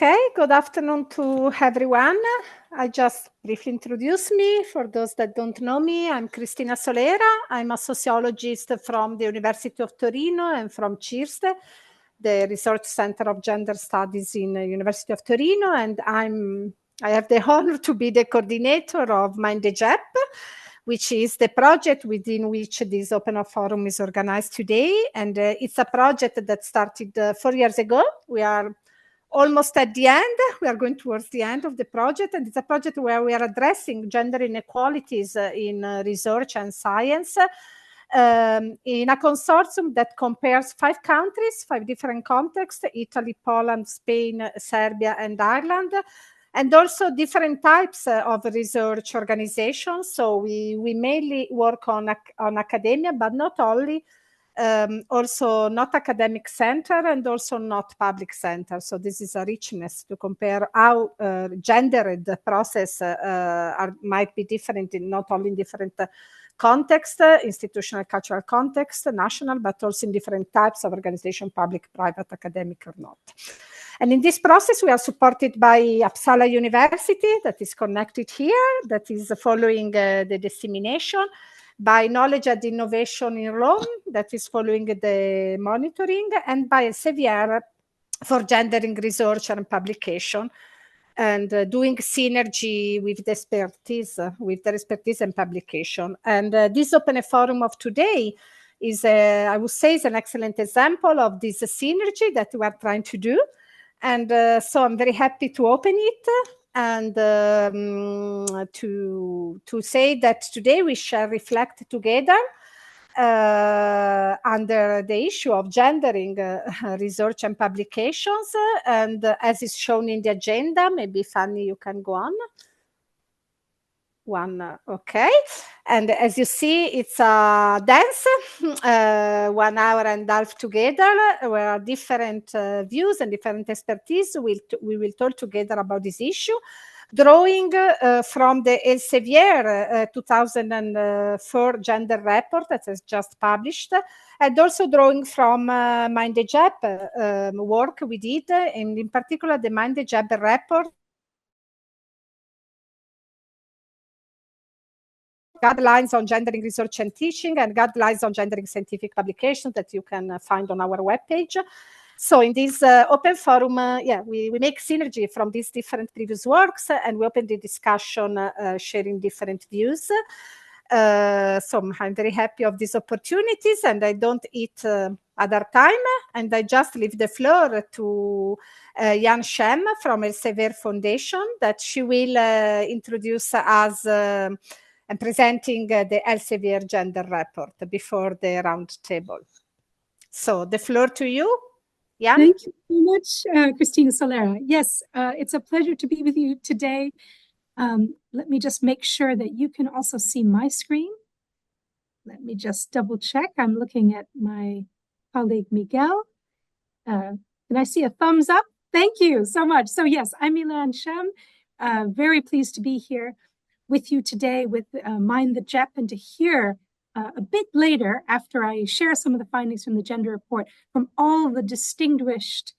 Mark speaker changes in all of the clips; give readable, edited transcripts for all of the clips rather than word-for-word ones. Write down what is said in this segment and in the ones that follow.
Speaker 1: Okay, good afternoon to everyone. I just briefly introduce me. For those that don't know me, I'm Cristina Solera. I'm a sociologist from the University of Torino and from CIRST, the Research Center of Gender Studies in the University of Torino, and I have the honor to be the coordinator of MINDtheGEP, which is the project within which this Open Forum is organized today. And it's a project that started 4 years ago. We are almost at the end. We are going towards the end of the project, and it's a project where we are addressing gender inequalities in research and science in a consortium that compares 5 countries, 5 different contexts: Italy, Poland, Spain, Serbia, and Ireland, and also different types of research organizations. So we mainly work on academia, but not only. Also not academic center and also not public center. So this is a richness to compare how gendered process might be different in not only in different context, institutional, cultural context, national, but also in different types of organization, public, private, academic or not. And in this process, we are supported by Uppsala University, that is connected here, that is following the dissemination, by Knowledge and Innovation in Rome, that is following the monitoring, and by Elsevier for gendering research and publication, and doing synergy with the expertise and publication. And this Open Forum of today is, I would say, is an excellent example of this synergy that we are trying to do. And so I'm very happy to open it and to say that today we shall reflect together under the issue of gendering research and publications. And as is shown in the agenda, maybe Fanny, you can go on. Okay. And as you see, it's a dance, 1 hour and a half together, where different views and different expertise we will talk together about this issue, drawing from the Elsevier 2004 gender report that is just published, and also drawing from MINDtheGEP work we did, and in particular the MINDtheGEP report, guidelines on gendering research and teaching, and guidelines on gendering scientific publications that you can find on our webpage. So in this open forum, we make synergy from these different previous works, and we open the discussion, sharing different views. So I'm very happy of these opportunities, and I don't eat other time, and I just leave the floor to Ylann Schemm from Elsevier Foundation, that she will introduce us and presenting the Elsevier gender report before the round table. So the floor to you, Ylann.
Speaker 2: Thank you so much, Cristina Solera. Yes, it's a pleasure to be with you today. Let me just make sure that you can also see my screen. Let me just double check. I'm looking at my colleague, Miguel. Can I see a thumbs up? Thank you so much. So yes, I'm Ylann Schemm. Very pleased to be here with you today with MINDtheGEP, and to hear a bit later, after I share some of the findings from the gender report, from all of the distinguished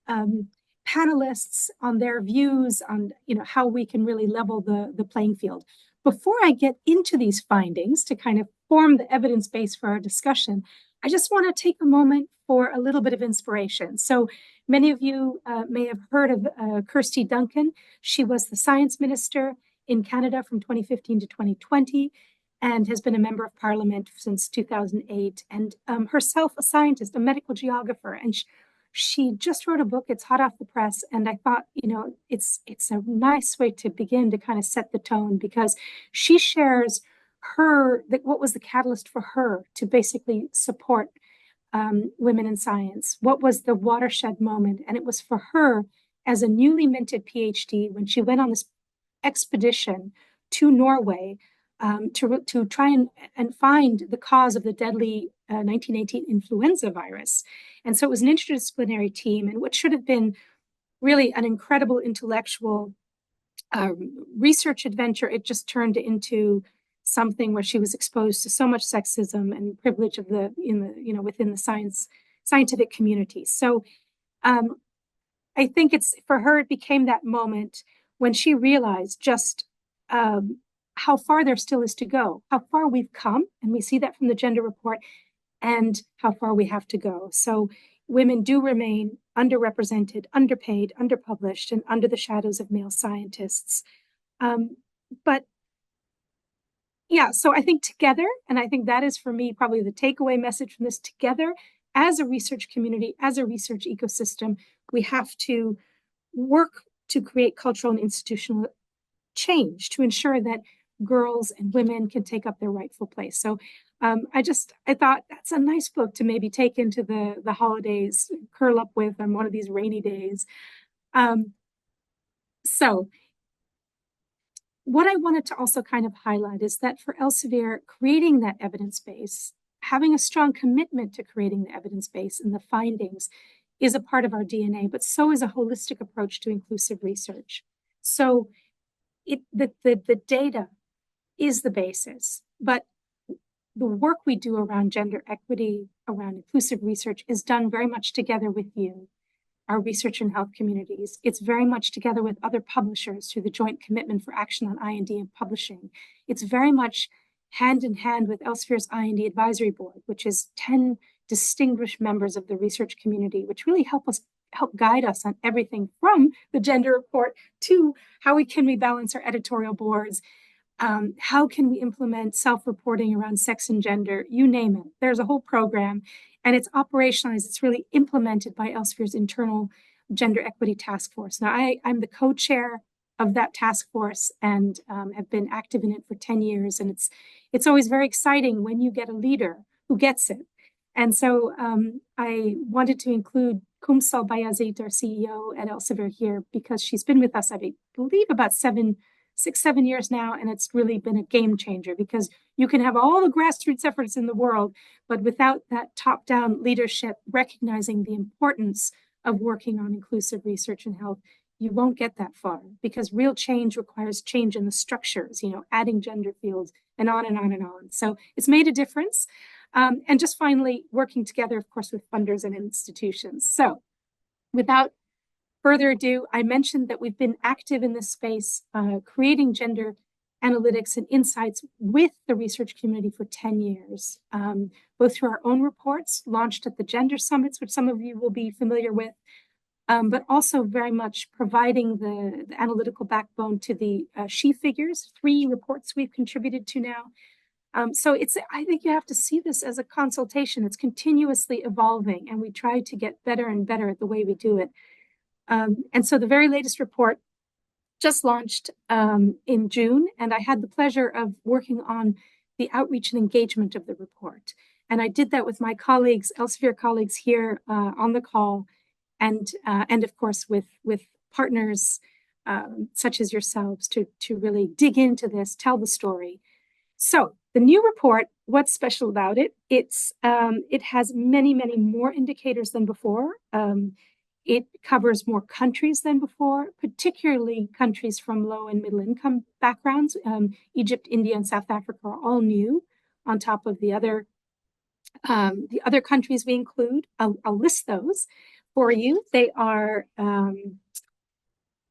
Speaker 2: panelists on their views on how we can really level the playing field. Before I get into these findings to kind of form the evidence base for our discussion, I just want to take a moment for a little bit of inspiration. So many of you may have heard of Kirsty Duncan. She was the science minister in Canada from 2015 to 2020, and has been a member of parliament since 2008, and herself a scientist, a medical geographer. And she just wrote a book. It's hot off the press. And I thought, it's a nice way to begin to kind of set the tone, because she shares what was the catalyst for her to basically support women in science. What was the watershed moment? And it was for her as a newly minted PhD, when she went on this expedition to Norway to try and find the cause of the deadly 1918 influenza virus. And so it was an interdisciplinary team, and what should have been really an incredible intellectual research adventure, it just turned into something where she was exposed to so much sexism and privilege within the scientific community. So I think it's for her, it became that moment when she realized just how far there still is to go, how far we've come. And we see that from the gender report, and how far we have to go. So women do remain underrepresented, underpaid, underpublished, and under the shadows of male scientists. But yeah, so I think together, and I think that is for me probably the takeaway message from this, together as a research community, as a research ecosystem, we have to work to create cultural and institutional change to ensure that girls and women can take up their rightful place. So I thought that's a nice book to maybe take into the holidays, curl up with on one of these rainy days. So what I wanted to also kind of highlight is that for Elsevier, creating that evidence base, having a strong commitment to creating the evidence base and the findings is a part of our DNA, but so is a holistic approach to inclusive research. So the data is the basis, but the work we do around gender equity, around inclusive research is done very much together with you, our research and health communities. It's very much together with other publishers through the Joint Commitment for Action on I&D and Publishing. It's very much hand in hand with Elsevier's I&D Advisory Board, which is 10 distinguished members of the research community, which really help guide us on everything from the gender report to how we can rebalance our editorial boards. How can we implement self-reporting around sex and gender? You name it. There's a whole program, and it's operationalized. It's really implemented by Elsevier's internal gender equity task force. Now, I'm the co-chair of that task force and have been active in it for 10 years. And it's always very exciting when you get a leader who gets it. And so I wanted to include Kumsal Bayazit, our CEO at Elsevier here, because she's been with us, I believe, about 6-7 years now, and it's really been a game changer because you can have all the grassroots efforts in the world, but without that top-down leadership recognizing the importance of working on inclusive research and health, you won't get that far because real change requires change in the structures, adding gender fields and on and on and on. So it's made a difference. And just finally, working together, of course, with funders and institutions. So without further ado, I mentioned that we've been active in this space, creating gender analytics and insights with the research community for 10 years, both through our own reports launched at the Gender Summits, which some of you will be familiar with, but also very much providing the analytical backbone to the She Figures, 3 reports we've contributed to now. So I think you have to see this as a consultation. It's continuously evolving, and we try to get better and better at the way we do it. And so the very latest report just launched in June, and I had the pleasure of working on the outreach and engagement of the report. And I did that with my colleagues, Elsevier colleagues here on the call, and of course with partners such as yourselves to really dig into this, tell the story. So the new report, what's special about it? It has many, many more indicators than before. It covers more countries than before, particularly countries from low and middle income backgrounds. Egypt, India, and South Africa are all new on top of the other countries we include. I'll list those for you. They are,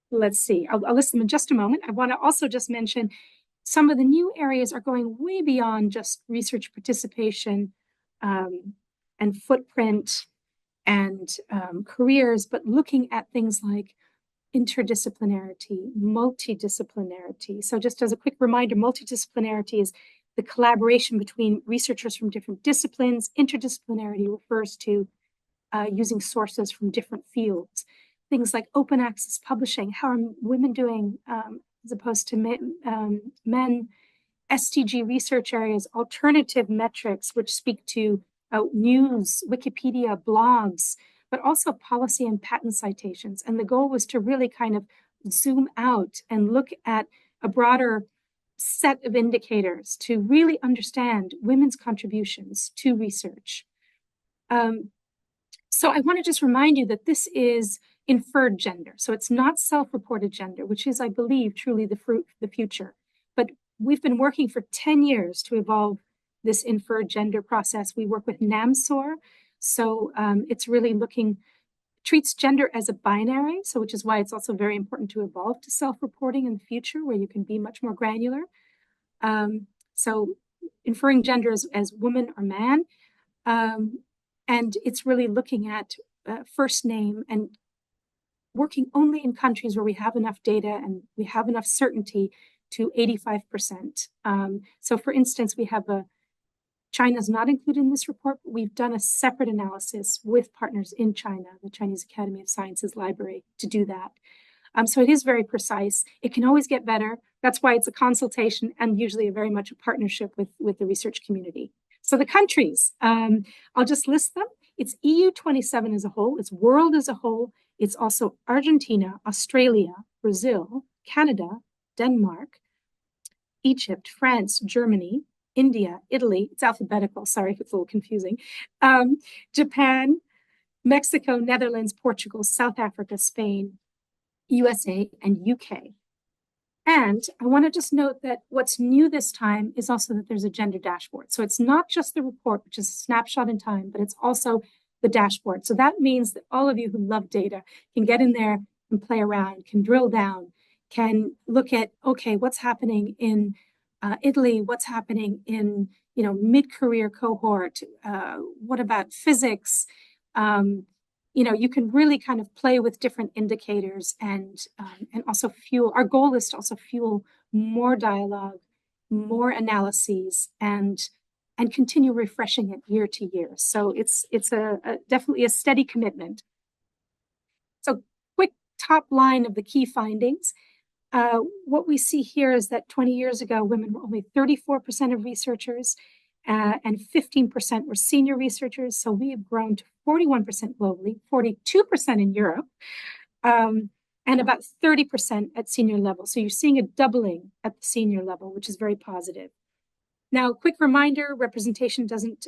Speaker 2: let's see, I'll list them in just a moment. I want to also just mention some of the new areas are going way beyond just research participation and footprint and careers, but looking at things like interdisciplinarity, multidisciplinarity. So just as a quick reminder, multidisciplinarity is the collaboration between researchers from different disciplines. Interdisciplinarity refers to using sources from different fields. Things like open access publishing, how are women doing as opposed to men, SDG research areas, alternative metrics, which speak to news, Wikipedia, blogs, but also policy and patent citations. And the goal was to really kind of zoom out and look at a broader set of indicators to really understand women's contributions to research. So I want to just remind you that this is inferred gender. So it's not self-reported gender, which is, I believe, truly the future. But we've been working for 10 years to evolve this inferred gender process. We work with NAMSOR. So it's really looking treats gender as a binary, so which is why it's also very important to evolve to self-reporting in the future, where you can be much more granular. So inferring gender as woman or man, and it's really looking at first name and working only in countries where we have enough data and we have enough certainty to 85%. So for instance, we have China's not included in this report, but we've done a separate analysis with partners in China, the Chinese Academy of Sciences Library, to do that. So it is very precise. It can always get better. That's why it's a consultation and usually very much a partnership with the research community. So the countries, I'll just list them. It's EU 27 as a whole, it's world as a whole. It's also Argentina, Australia, Brazil, Canada, Denmark, Egypt, France, Germany, India, Italy, it's alphabetical, sorry if it's a little confusing, Japan, Mexico, Netherlands, Portugal, South Africa, Spain, USA, and UK. And I want to just note that what's new this time is also that there's a gender dashboard. So it's not just the report, which is a snapshot in time, but it's also the dashboard. So that means that all of you who love data can get in there and play around, can drill down, can look at, okay, what's happening in Italy, what's happening in, mid-career cohort, what about physics? You can really kind of play with different indicators and also fuel. Our goal is to also fuel more dialogue, more analyses, and continue refreshing it year to year. So it's definitely a steady commitment. So quick top line of the key findings. What we see here is that 20 years ago, women were only 34% of researchers and 15% were senior researchers. So we have grown to 41% globally, 42% in Europe, and about 30% at senior level. So you're seeing a doubling at the senior level, which is very positive. Now, quick reminder, representation doesn't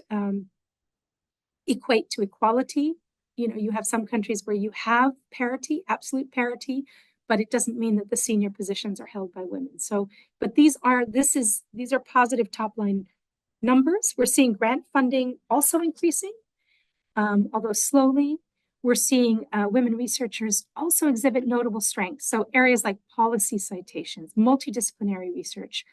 Speaker 2: equate to equality. You have some countries where you have parity, absolute parity, but it doesn't mean that the senior positions are held by women. So, but these are positive top line numbers. We're seeing grant funding also increasing, although slowly. We're seeing women researchers also exhibit notable strengths. So areas like policy citations, multidisciplinary research,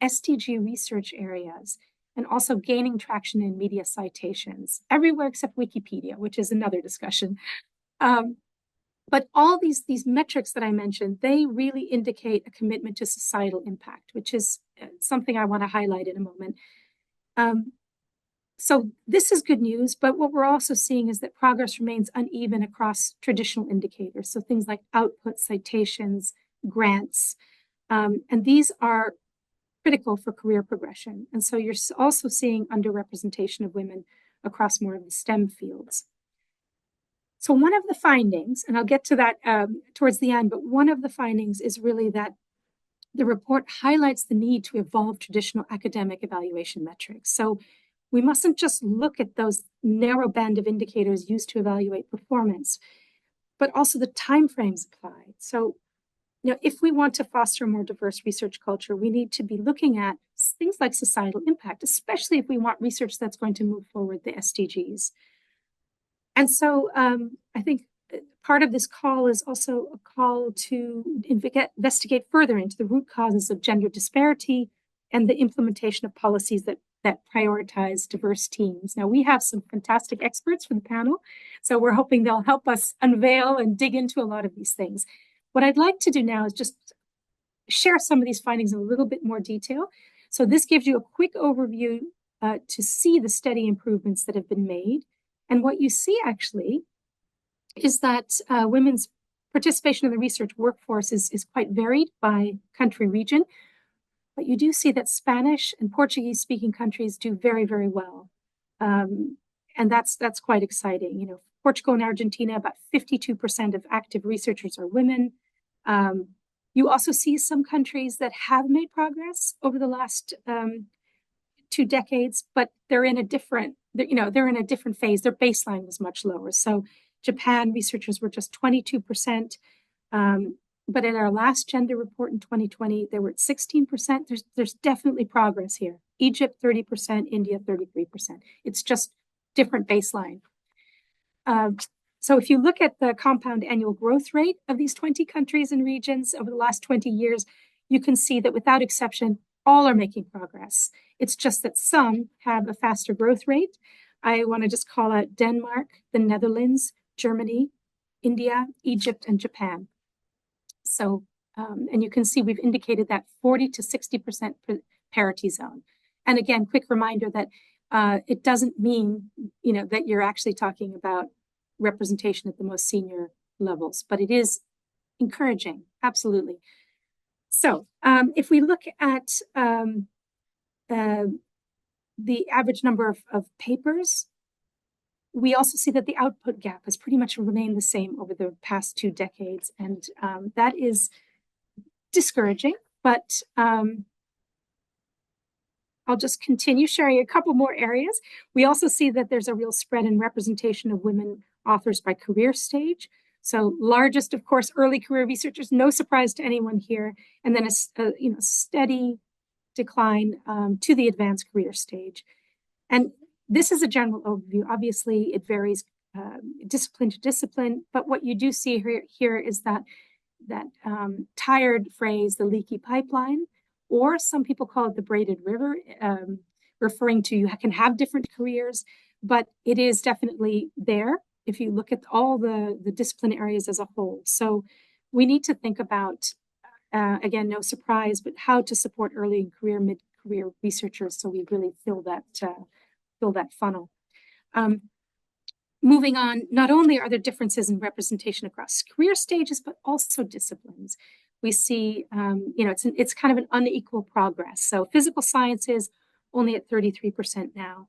Speaker 2: SDG research areas, and also gaining traction in media citations, everywhere except Wikipedia, which is another discussion. But all these metrics that I mentioned, they really indicate a commitment to societal impact, which is something I want to highlight in a moment. So this is good news, but what we're also seeing is that progress remains uneven across traditional indicators. So things like output, citations, grants, and these are critical for career progression. And so you're also seeing underrepresentation of women across more of the STEM fields. So one of the findings, and I'll get to that towards the end, but one of the findings is really that the report highlights the need to evolve traditional academic evaluation metrics. So we mustn't just look at those narrow band of indicators used to evaluate performance, but also the timeframes applied. So, if we want to foster a more diverse research culture, we need to be looking at things like societal impact, especially if we want research that's going to move forward the SDGs. And so I think part of this call is also a call to investigate further into the root causes of gender disparity and the implementation of policies that prioritize diverse teams. Now, we have some fantastic experts for the panel, so we're hoping they'll help us unveil and dig into a lot of these things. What I'd like to do now is just share some of these findings in a little bit more detail. So this gives you a quick overview to see the steady improvements that have been made. And what you see actually is that women's participation in the research workforce is quite varied by country region. But you do see that Spanish and Portuguese-speaking countries do very, very well. And that's quite exciting. Portugal and Argentina, about 52% of active researchers are women. You also see some countries that have made progress over the last 2 decades, but they're in a different phase. Their baseline was much lower. So Japan researchers were just 22%. But in our last gender report in 2020, they were at 16%. There's definitely progress here. Egypt, 30%, India, 33%. It's just different baseline. So if you look at the compound annual growth rate of these 20 countries and regions over the last 20 years, you can see that without exception, all are making progress. It's just that some have a faster growth rate. I want to just call out Denmark, the Netherlands, Germany, India, Egypt, and Japan. So, and you can see we've indicated that 40 to 60% parity zone. And again, quick reminder that it doesn't mean, that you're actually talking about representation at the most senior levels, but it is encouraging, absolutely. So if we look at the average number of papers, we also see that the output gap has pretty much remained the same over the past 2 decades, and that is discouraging, but I'll just continue sharing a couple more areas. We also see that there's a real spread in representation of women authors by career stage. So largest, of course, early career researchers, no surprise to anyone here, and then a steady decline to the advanced career stage. And this is a general overview. Obviously, it varies discipline to discipline, but what you do see here is that tired phrase, the leaky pipeline, or some people call it the braided river, referring to you can have different careers, but it is definitely there if you look at all the discipline areas as a whole. So we need to think about, again, no surprise, but how to support early in career, mid-career researchers so we really fill that funnel. Moving on, not only are there differences in representation across career stages, but also disciplines. We see, it's kind of an unequal progress. So physical sciences only at 33% now.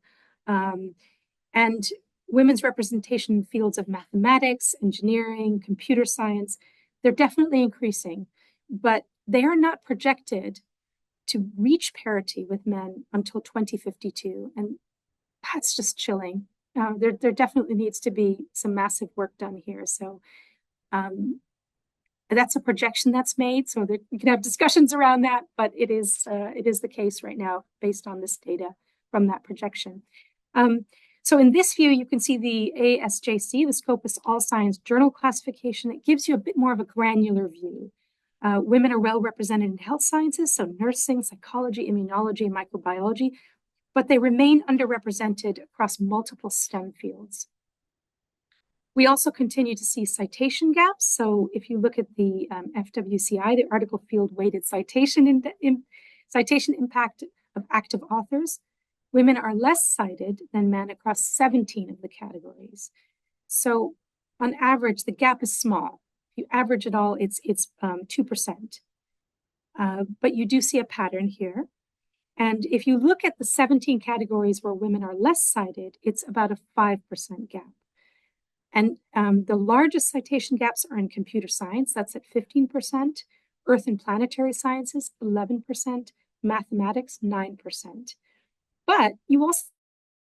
Speaker 2: And women's representation in fields of mathematics, engineering, computer science, they're definitely increasing, but they are not projected to reach parity with men until 2052. And that's just chilling. There definitely needs to be some massive work done here. So that's a projection that's made. So we can have discussions around that, but it is the case right now based on this data from that projection. So in this view, you can see the ASJC, the Scopus All Science Journal classification. It gives you a bit more of a granular view. Women are well represented in health sciences, so nursing, psychology, immunology, and microbiology, but they remain underrepresented across multiple STEM fields. We also continue to see citation gaps. So if you look at the FWCI, the article field weighted citation impact of active authors, women are less cited than men across 17 of the categories. So on average, the gap is small. If you average it all, it's 2%. But you do see a pattern here. And if you look at the 17 categories where women are less cited, it's about a 5% gap. And the largest citation gaps are in computer science, that's at 15%, earth and planetary sciences, 11%, mathematics, 9%. But you also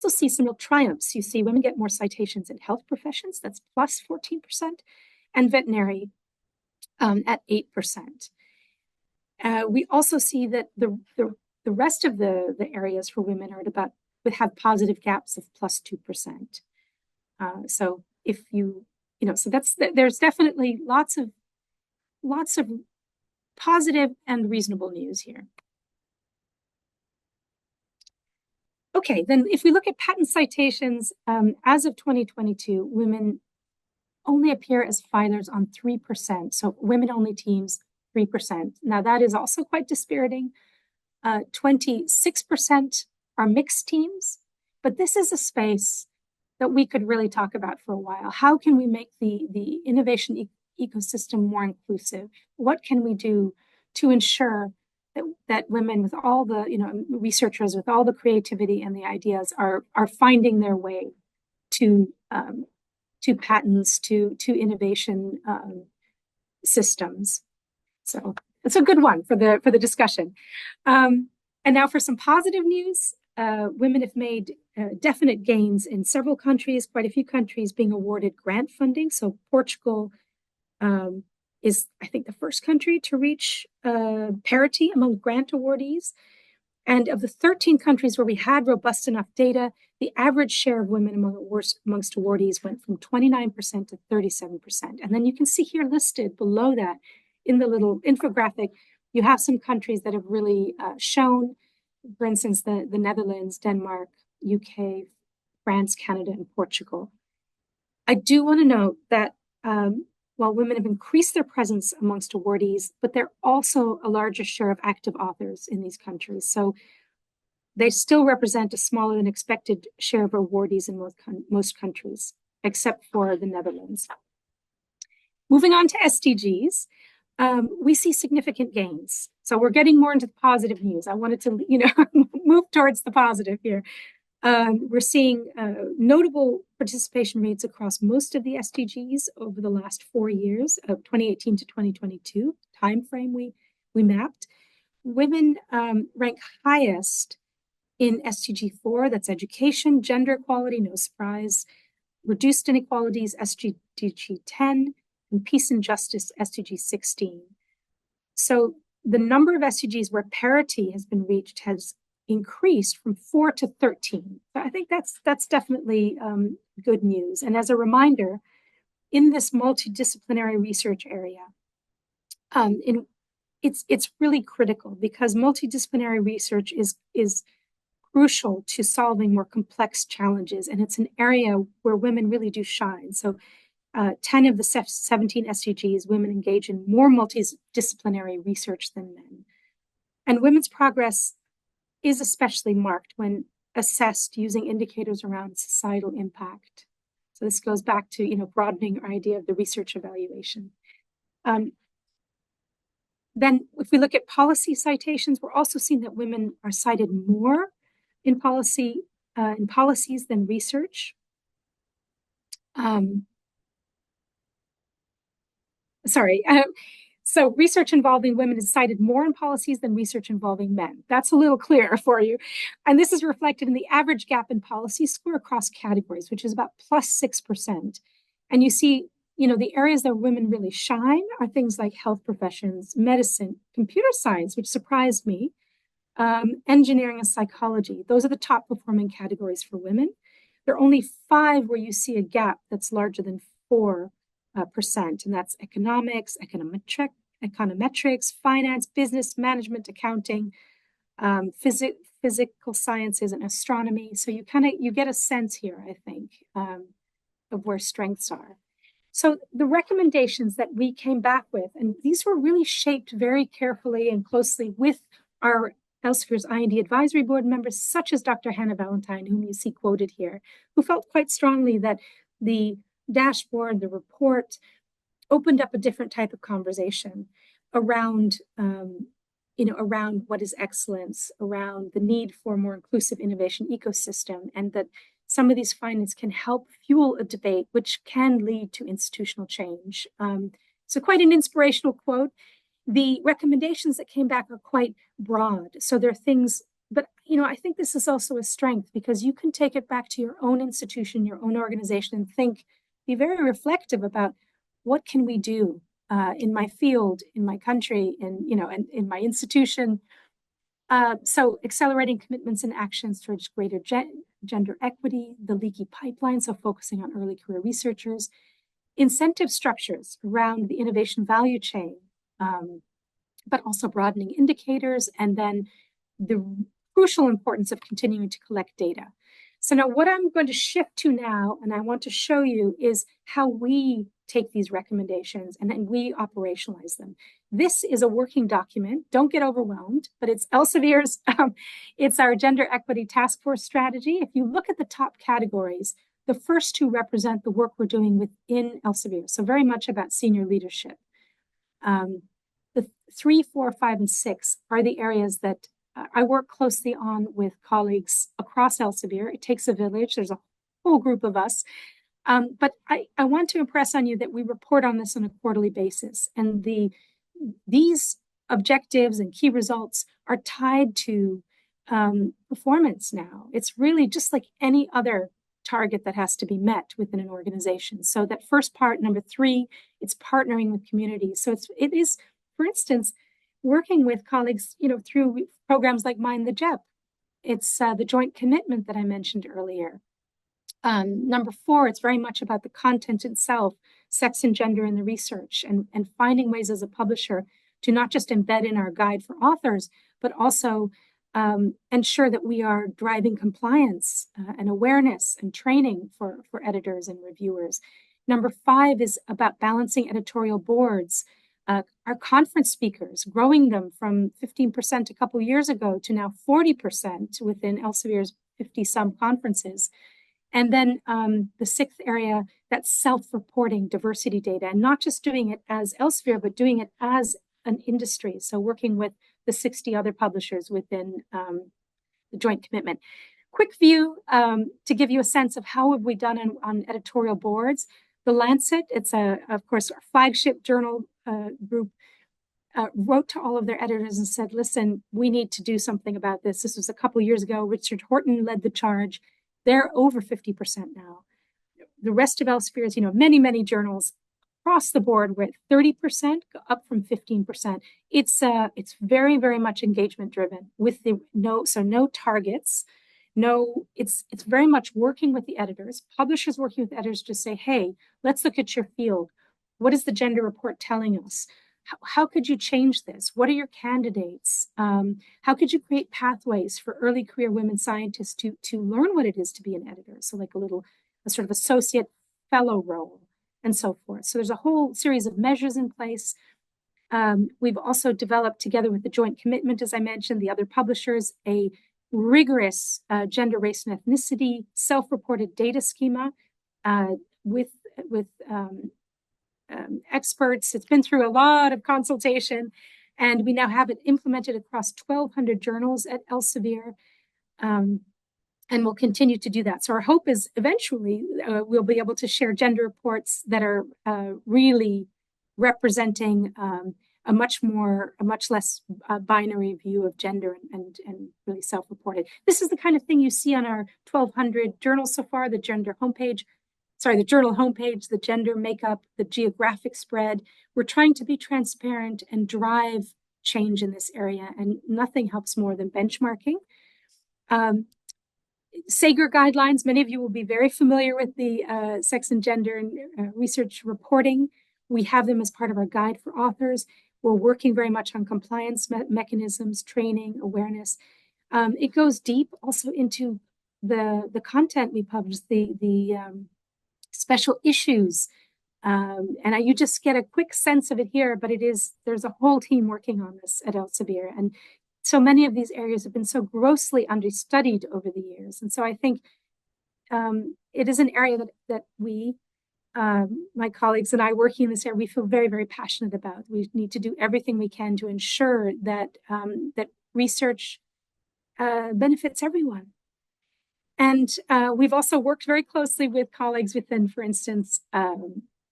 Speaker 2: see some real triumphs. You see women get more citations in health professions, that's plus 14%, and veterinary at 8%. We also see that the rest of the areas for women are have positive gaps of plus 2%. So if so there's definitely lots of positive and reasonable news here. Okay, then if we look at patent citations, as of 2022, women only appear as filers on 3%. So women-only teams, 3%. Now that is also quite dispiriting. 26% are mixed teams, but this is a space that we could really talk about for a while. How can we make the innovation ecosystem more inclusive? What can we do to ensure that women with all the, researchers with all the creativity and the ideas are finding their way to patents, to innovation systems? So it's a good one for the discussion. And now for some positive news. Women have made definite gains in several countries, quite a few countries being awarded grant funding. So Portugal is, I think, the first country to reach parity among grant awardees. And of the 13 countries where we had robust enough data, the average share of women amongst awardees went from 29% to 37%. And then you can see here listed below that in the little infographic, you have some countries that have really shown, for instance, the Netherlands, Denmark, UK, France, Canada, and Portugal. I do want to note that while women have increased their presence amongst awardees, but they're also a larger share of active authors in these countries. So they still represent a smaller than expected share of awardees in most countries, except for the Netherlands. Moving on to SDGs, we see significant gains. So we're getting more into the positive news. I wanted to, move towards the positive here. We're seeing notable participation rates across most of the SDGs over the last 4 years, of 2018 to 2022 timeframe we mapped. Women rank highest in SDG 4, that's education, gender equality, no surprise, reduced inequalities, SDG 10, and peace and justice, SDG 16. So the number of SDGs where parity has been reached has increased from 4 to 13. So I think that's definitely good news. And as a reminder, in this multidisciplinary research area, it's really critical because multidisciplinary research is crucial to solving more complex challenges, and it's an area where women really do shine. So 10 of the 17 SDGs, women engage in more multidisciplinary research than men. And women's progress is especially marked when assessed using indicators around societal impact. So this goes back to, broadening our idea of the research evaluation. Then if we look at policy citations, we're also seeing that women are cited more in policies than research. So research involving women is cited more in policies than research involving men. That's a little clearer for you. And this is reflected in the average gap in policy score across categories, which is about plus 6%. And you see, the areas that women really shine are things like health professions, medicine, computer science, which surprised me, engineering and psychology. Those are the top performing categories for women. There are only 5 where you see a gap that's larger than 4%, and that's economics, econometrics, finance, business management, accounting, physical sciences, and astronomy. So you get a sense here, I think, of where strengths are. So the recommendations that we came back with, and these were really shaped very carefully and closely with our Elsevier's I&D advisory board members, such as Dr. Hannah Valentine, whom you see quoted here, who felt quite strongly that the dashboard, the report, opened up a different type of conversation around, around what is excellence, around the need for a more inclusive innovation ecosystem, and that some of these findings can help fuel a debate which can lead to institutional change. So quite an inspirational quote. The recommendations that came back are quite broad. So there are things, but I think this is also a strength because you can take it back to your own institution, your own organization, and be very reflective about what can we do in my field, in my country, and in my institution. So accelerating commitments and actions towards greater gender equity, the leaky pipeline, so focusing on early career researchers, incentive structures around the innovation value chain, but also broadening indicators, and then the crucial importance of continuing to collect data. So now what I'm going to shift to now, and I want to show you, is how we take these recommendations and then we operationalize them. This is a working document. Don't get overwhelmed, but it's Elsevier's, it's our gender equity task force strategy. If you look at the top categories, the first 2 represent the work we're doing within Elsevier, so very much about senior leadership. The 3, 4, 5, and 6 are the areas that I work closely on with colleagues across Elsevier. It takes a village. There's a whole group of us. But I want to impress on you that we report on this on a quarterly basis. And these objectives and key results are tied to performance now. It's really just like any other target that has to be met within an organization. So that first part, number 3, it's partnering with communities. So it is, for instance, working with colleagues, through programs like MINDtheGEP, It's the joint commitment that I mentioned earlier. Number 4, it's very much about the content itself, sex and gender in the research, and finding ways as a publisher to not just embed in our guide for authors, but also ensure that we are driving compliance and awareness and training for editors and reviewers. Number 5 is about balancing editorial boards. Our conference speakers, growing them from 15% a couple years ago to now 40% within Elsevier's 50-some conferences. And then the 6th area, that's self-reporting diversity data, and not just doing it as Elsevier, but doing it as an industry. So working with the 60 other publishers within the joint commitment. Quick view to give you a sense of how have we done on editorial boards. The Lancet, it's of course our flagship journal group, wrote to all of their editors and said, listen, we need to do something about this. This was a couple years ago. Richard Horton led the charge. They're over 50% now. The rest of Elsevier's, many, many journals across the board were at 30%, up from 15%. It's very, very much engagement driven with no targets. No, it's very much working with the editors, publishers working with editors to say, hey, let's look at your field. What is the gender report telling us? How could you change this? What are your candidates? How could you create pathways for early career women scientists to learn what it is to be an editor? So like a sort of associate fellow role and so forth. So there's a whole series of measures in place. We've also developed together with the joint commitment, as I mentioned, the other publishers, a rigorous gender, race, and ethnicity self-reported data schema with experts. It's been through a lot of consultation, and we now have it implemented across 1,200 journals at Elsevier, and we'll continue to do that. So our hope is eventually we'll be able to share gender reports that are really representing a much less binary view of gender and really self-reported. This is the kind of thing you see on our 1,200 journals so far, the journal homepage, the gender makeup, the geographic spread. We're trying to be transparent and drive change in this area, and nothing helps more than benchmarking. Sager guidelines, many of you will be very familiar with the sex and gender and research reporting. We have them as part of our guide for authors. We're working very much on compliance mechanisms, training, awareness. It goes deep also into the content we publish, the special issues. And you just get a quick sense of it here, but there's a whole team working on this at Elsevier. And so many of these areas have been so grossly understudied over the years. And so I think it is an area that we, my colleagues and I working in this area, we feel very, very passionate about. We need to do everything we can to ensure that that research benefits everyone. And we've also worked very closely with colleagues within, for instance,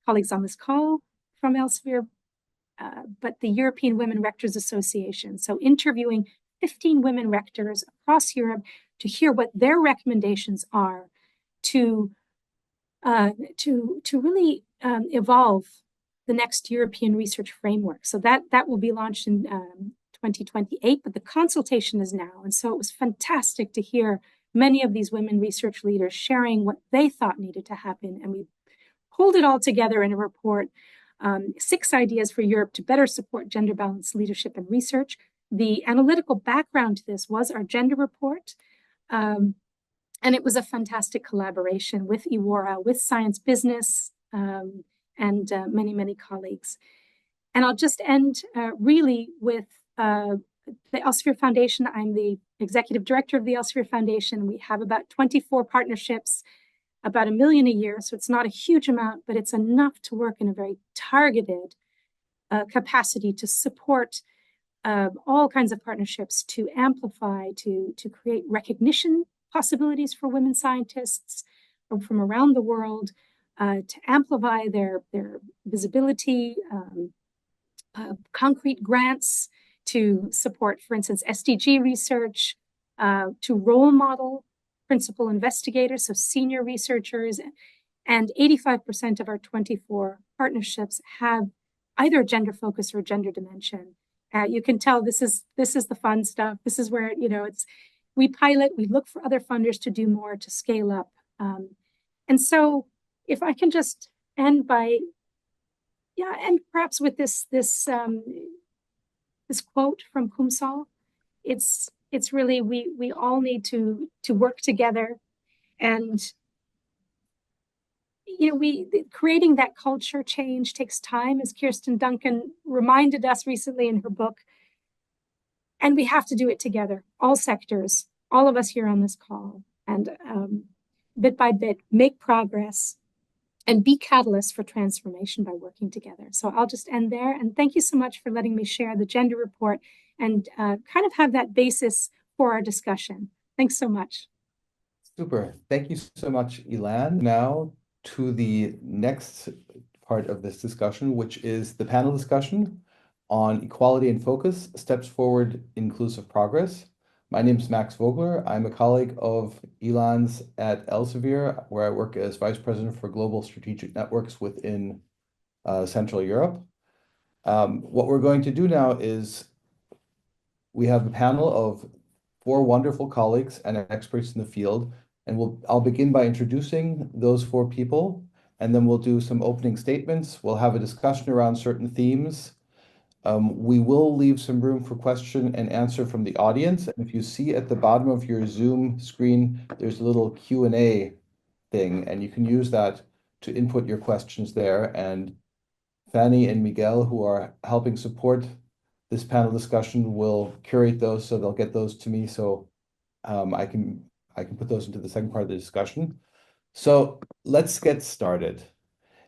Speaker 2: colleagues on this call from Elsevier, but the European Women Rectors Association. So interviewing 15 women rectors across Europe to hear what their recommendations are to really evolve the next European research framework. So that will be launched in 2028, but the consultation is now. And so it was fantastic to hear many of these women research leaders sharing what they thought needed to happen. And we pulled it all together in a report, 6 ideas for Europe to better support gender balanced leadership and research. The analytical background to this was our gender report. And it was a fantastic collaboration with Iwara, with Science Business, and many, many colleagues. And I'll just end really with the Elsevier Foundation. I'm the executive director of the Elsevier Foundation. We have about 24 partnerships, about $1 million a year. So it's not a huge amount, but it's enough to work in a very targeted capacity to support all kinds of partnerships, to amplify, to create recognition possibilities for women scientists from around the world, to amplify their visibility, concrete grants to support, for instance, SDG research, to role model principal investigators, so senior researchers, and 85% of our 24 partnerships have either a gender focus or a gender dimension. You can tell this is the fun stuff. This is where, we pilot, we look for other funders to do more, to scale up. And so if I can just end by, and perhaps with this quote from Kumsal, it's really, we all need to work together. And creating that culture change takes time, as Kirsten Duncan reminded us recently in her book. And we have to do it together, all sectors, all of us here on this call, and bit by bit, make progress and be catalysts for transformation by working together. So I'll just end there. And thank you so much for letting me share the gender report and kind of have that basis for our discussion. Thanks so much.
Speaker 3: Super. Thank you so much, Ylann. Now to the next part of this discussion, which is the panel discussion on equality in focus, steps forward, inclusive progress. My name is Max Voegler. I'm a colleague of Ylann's at Elsevier, where I work as Vice President for Global Strategic Networks within Central Europe. What we're going to do now is we have a panel of 4 wonderful colleagues and experts in the field, and I'll begin by introducing those 4 people, and then we'll do some opening statements. We'll have a discussion around certain themes. We will leave some room for question and answer from the audience. And if you see at the bottom of your Zoom screen, there's a little Q&A thing, and you can use that to input your questions there. And Fanny and Miguel, who are helping support this panel discussion, will curate those, so they'll get those to me, so I can put those into the second part of the discussion. So let's get started.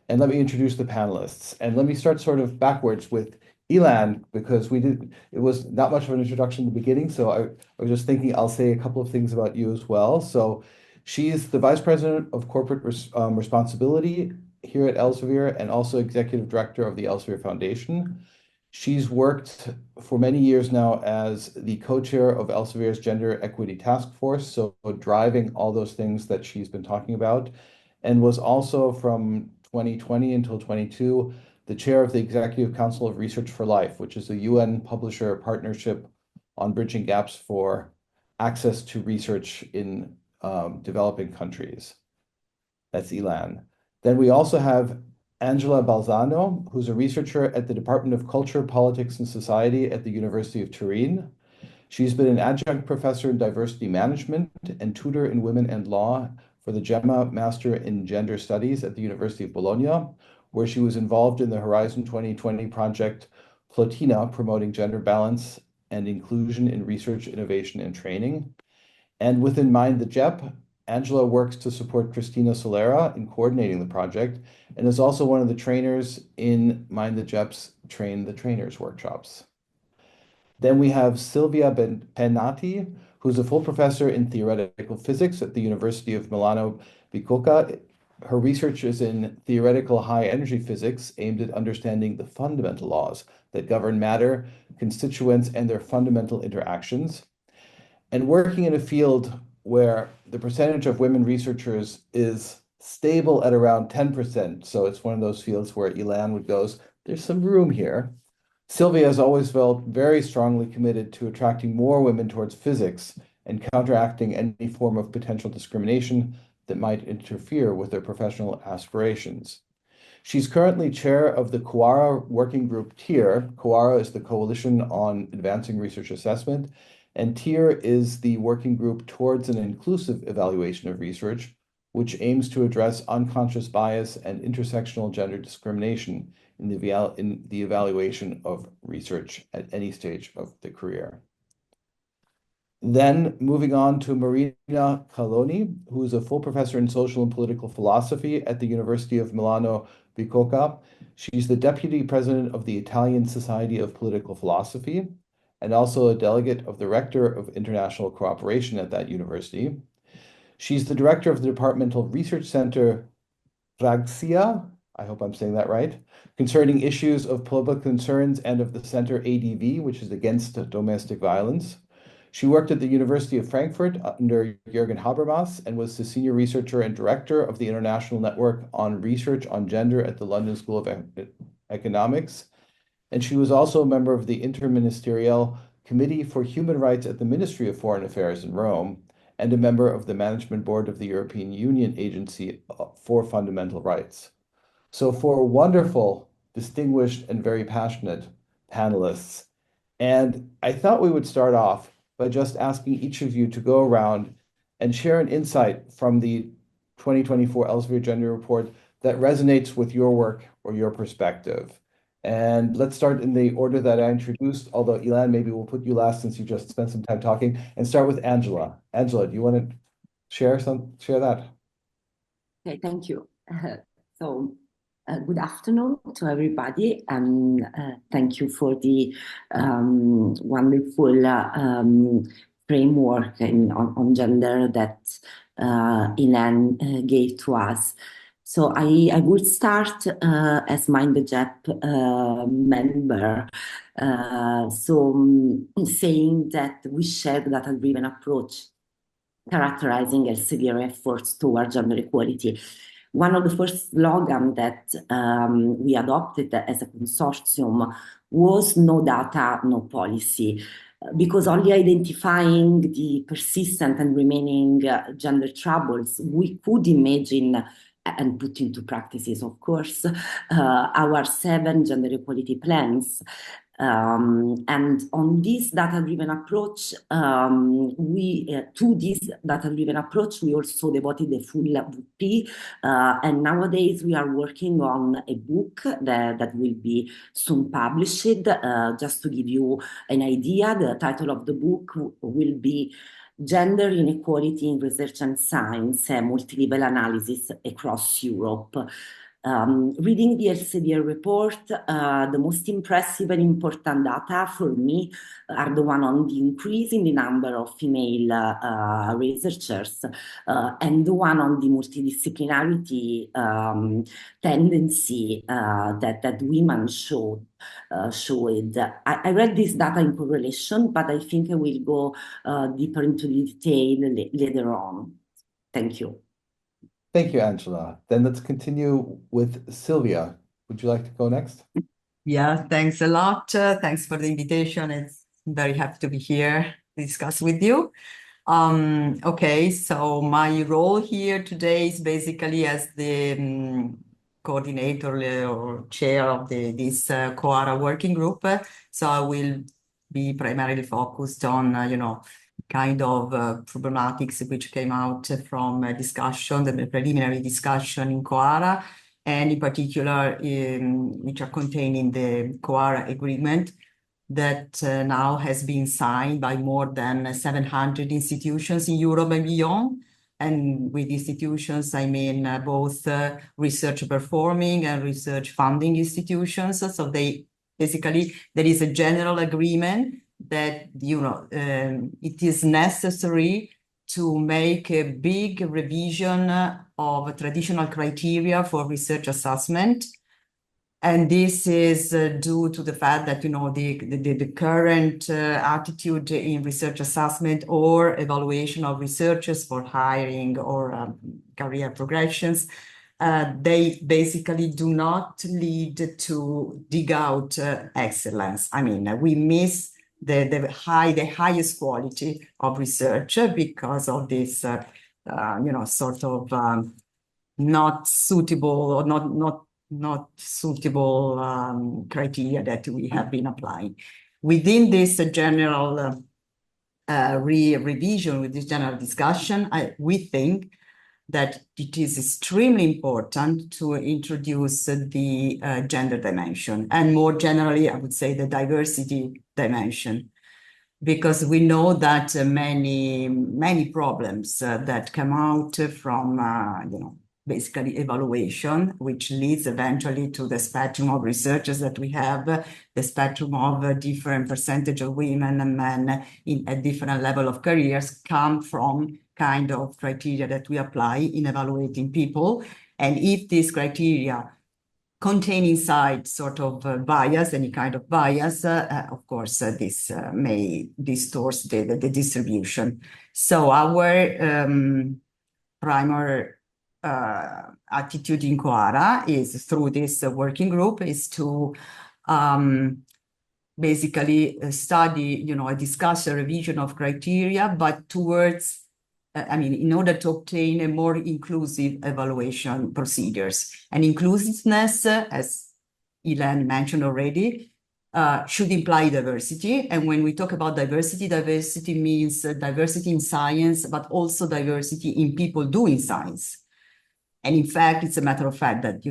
Speaker 3: And let me introduce the panelists. And let me start sort of backwards with Ylann, because it was not much of an introduction in the beginning, so I was just thinking I'll say a couple of things about you as well. So she's the Vice President of Corporate Responsibility here at Elsevier and also Executive Director of the Elsevier Foundation. She's worked for many years now as the co-chair of Elsevier's Gender Equity Task Force, so driving all those things that she's been talking about, and was also from 2020 until 22 the chair of the Executive Council of Research for Life, which is a UN publisher partnership on bridging gaps for access to research in developing countries. That's Ylann. Then we also have Angela Balzano, who's a researcher at the Department of Culture, Politics, and Society at the University of Turin. She's been an adjunct professor in diversity management and tutor in women and law for the Gemma Master in Gender Studies at the University of Bologna, where she was involved in the Horizon 2020 project Plotina, promoting gender balance and inclusion in research, innovation, and training. And within MINDtheGEP, Angela works to support Cristina Solera in coordinating the project and is also one of the trainers in MINDtheGEP's Train the Trainers workshops. Then we have Silvia Pennati, who's a full professor in theoretical physics at the University of Milano Bicocca. Her research is in theoretical high-energy physics aimed at understanding the fundamental laws that govern matter, constituents, and their fundamental interactions. And working in a field where the percentage of women researchers is stable at around 10%, so it's one of those fields where Ylann would go, there's some room here. Sylvia has always felt very strongly committed to attracting more women towards physics and counteracting any form of potential discrimination that might interfere with their professional aspirations. She's currently chair of the COARA working group TIER. COARA is the Coalition on Advancing Research Assessment, and TIER is the working group towards an inclusive evaluation of research, which aims to address unconscious bias and intersectional gender discrimination in the evaluation of research at any stage of the career. Then moving on to Marina Caloni, who is a full professor in social and political philosophy at the University of Milano Bicocca. She's the deputy president of the Italian Society of Political Philosophy and also a delegate of the rector of international cooperation at that university. She's the director of the Departmental Research Center Ragsia, I hope I'm saying that right, concerning issues of public concerns, and of the center ADV, which is Against Domestic Violence. She worked at the University of Frankfurt under Jürgen Habermas and was the senior researcher and director of the International Network on Research on Gender at the London School of Economics. And she was also a member of the Interministerial Committee for Human Rights at the Ministry of Foreign Affairs in Rome, and a member of the Management Board of the European Union Agency for Fundamental Rights. So four wonderful, distinguished, and very passionate panelists. And I thought we would start off by just asking each of you to go around and share an insight from the 2024 Elsevier Gender Report that resonates with your work or your perspective. And let's start in the order that I introduced, although Ylann, maybe we'll put you last since you just spent some time talking, and start with Angela. Angela, do you want to share that?
Speaker 4: Okay, thank you. Good afternoon to everybody, and thank you for the wonderful framework on gender that Ylann gave to us. So I would start as MINDtheGEP member, saying that we share the data-driven approach characterizing Elsevier efforts toward gender equality. One of the first slogans that we adopted as a consortium was no data, no policy, because only identifying the persistent and remaining gender troubles, we could imagine and put into practices, of course, our 7 gender equality plans. And on this data-driven approach, we also devoted a full VP, and nowadays we are working on a book that will be soon published. Just to give you an idea, the title of the book will be Gender Inequality in Research and Science, a Multi-Level Analysis Across Europe. Reading the Elsevier report, the most impressive and important data for me are the one on the increase in the number of female researchers and the one on the multidisciplinarity tendency that women showed. I read this data in correlation, but I think I will go deeper into the detail later on. Thank you.
Speaker 3: Thank you, Angela. Then let's continue with Sylvia. Would you like to go next?
Speaker 5: Yeah, thanks a lot. Thanks for the invitation. It's very happy to be here to discuss with you. Okay, so my role here today is basically as the coordinator or chair of this COARA working group. So I will be primarily focused on, kind of problematics which came out from a discussion, the preliminary discussion in COARA, and in particular, which are contained in the COARA agreement that now has been signed by more than 700 institutions in Europe and beyond. And with institutions, I mean both research performing and research funding institutions. So there is a general agreement that, it is necessary to make a big revision of traditional criteria for research assessment. And this is due to the fact that, the current attitude in research assessment or evaluation of researchers for hiring or career progressions, they basically do not lead to dig out excellence. I mean, we miss the highest quality of research because of this, sort of not suitable or not suitable criteria that we have been applying. Within this general revision, with this general discussion, we think that it is extremely important to introduce the gender dimension, and more generally, I would say the diversity dimension, because we know that many problems that come out from, basically evaluation, which leads eventually to the spectrum of researchers that we have, the spectrum of different percentage of women and men at different level of careers, come from kind of criteria that we apply in evaluating people. And if these criteria contain inside sort of bias, any kind of bias, of course, this may distort the distribution. So our primary attitude in COARA is, through this working group, is to basically study, discuss a revision of criteria, but towards, in order to obtain a more inclusive evaluation procedures. And inclusiveness, as Ylann mentioned already, should imply diversity. And when we talk about diversity, diversity means diversity in science, but also diversity in people doing science. And in fact, it's a matter of fact that,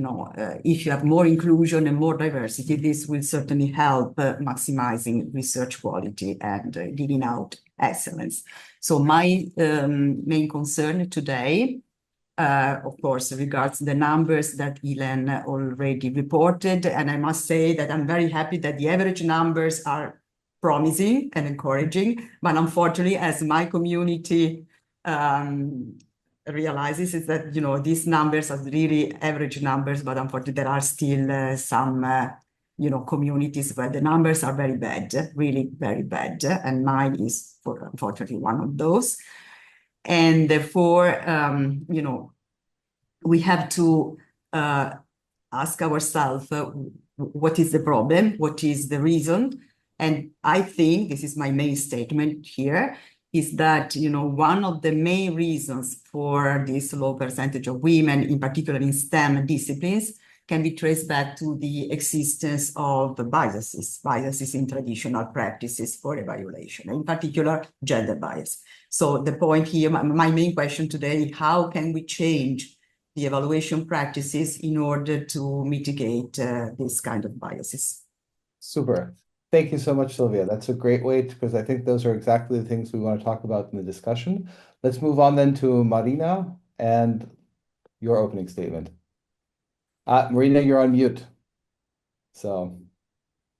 Speaker 5: if you have more inclusion and more diversity, this will certainly help maximizing research quality and giving out excellence. So my main concern today, of course, regards the numbers that Ylann already reported. And I must say that I'm very happy that the average numbers are promising and encouraging. But unfortunately, as my community realizes, is that, these numbers are really average numbers, but unfortunately, there are still some, communities where the numbers are very bad, really very bad. And mine is, unfortunately, one of those. And therefore, we have to ask ourselves, what is the problem? What is the reason? And I think, this is my main statement here, is that, one of the main reasons for this low percentage of women, in particular in STEM disciplines, can be traced back to the existence of biases in traditional practices for evaluation, in particular gender bias. So the point here, my main question today, how can we change the evaluation practices in order to mitigate this kind of biases?
Speaker 3: Super. Thank you so much, Sylvia. That's a great way, because I think those are exactly the things we want to talk about in the discussion. Let's move on then to Marina and your opening statement. Marina, you're on mute. So.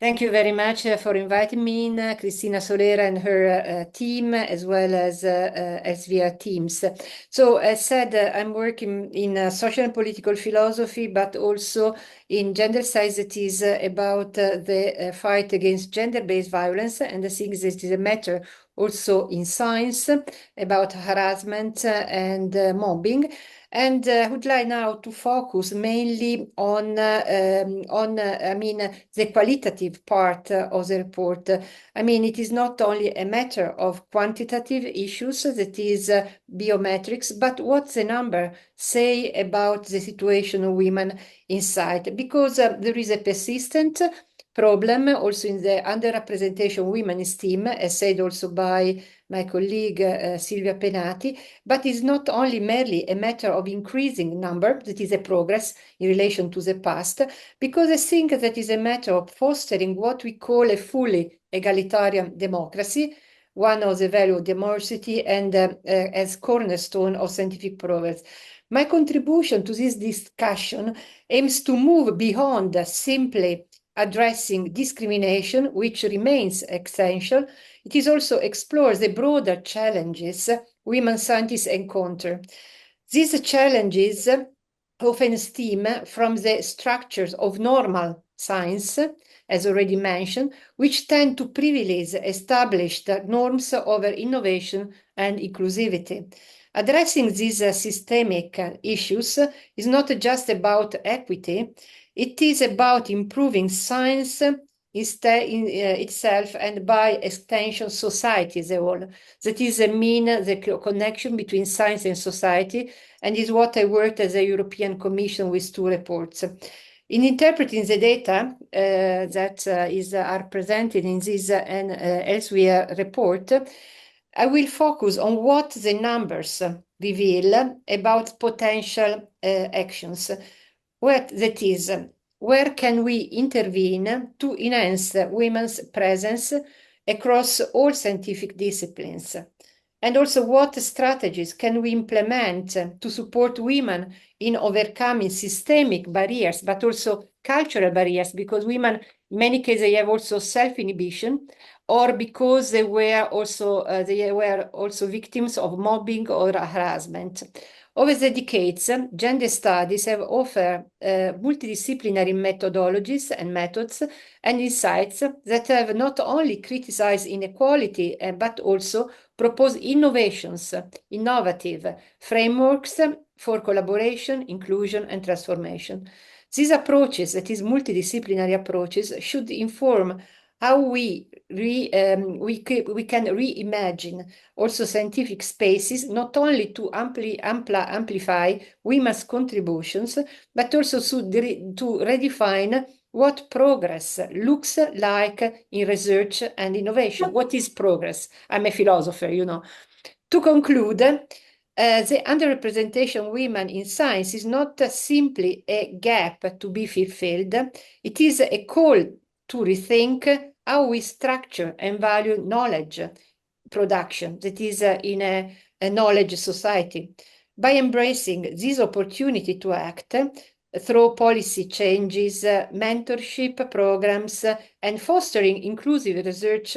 Speaker 6: Thank you very much for inviting me in, Cristina Solera and her team, as well as Elsevier teams. So as said, I'm working in social and political philosophy, but also in gender studies. That is about the fight against gender-based violence. And I think this is a matter also in science about harassment and mobbing. And I would like now to focus mainly on the qualitative part of the report. It is not only a matter of quantitative issues, that is biometrics, but what the number say about the situation of women inside, because there is a persistent problem also in the underrepresentation of women in STEAM, as said also by my colleague Silvia Penati, but it's not only merely a matter of increasing number, that is a progress in relation to the past, because I think that is a matter of fostering what we call a fully egalitarian democracy, one of the value of democracy and as cornerstone of scientific progress. My contribution to this discussion aims to move beyond simply addressing discrimination, which remains essential. It is also explores the broader challenges women scientists encounter. These challenges often stem from the structures of normal science, as already mentioned, which tend to privilege established norms over innovation and inclusivity. Addressing these systemic issues is not just about equity, it is about improving science itself and by extension society as a whole. That is the connection between science and society, and is what I worked as a European Commission with 2 reports. In interpreting the data that are presented in this and Elsevier report, I will focus on what the numbers reveal about potential actions. Where can we intervene to enhance women's presence across all scientific disciplines? And also, what strategies can we implement to support women in overcoming systemic barriers, but also cultural barriers, because women, in many cases, they have also self-inhibition, or because they were also victims of mobbing or harassment. Over the decades, gender studies have offered multidisciplinary methodologies and methods and insights that have not only criticized inequality, but also proposed innovative frameworks for collaboration, inclusion, and transformation. These approaches, that is multidisciplinary approaches, should inform how we can reimagine also scientific spaces, not only to amplify women's contributions, but also to redefine what progress looks like in research and innovation. What is progress? I'm a philosopher, you know. To conclude, the underrepresentation of women in science is not simply a gap to be fulfilled. It is a call to rethink how we structure and value knowledge production, that is in a knowledge society. By embracing this opportunity to act through policy changes, mentorship programs, and fostering inclusive research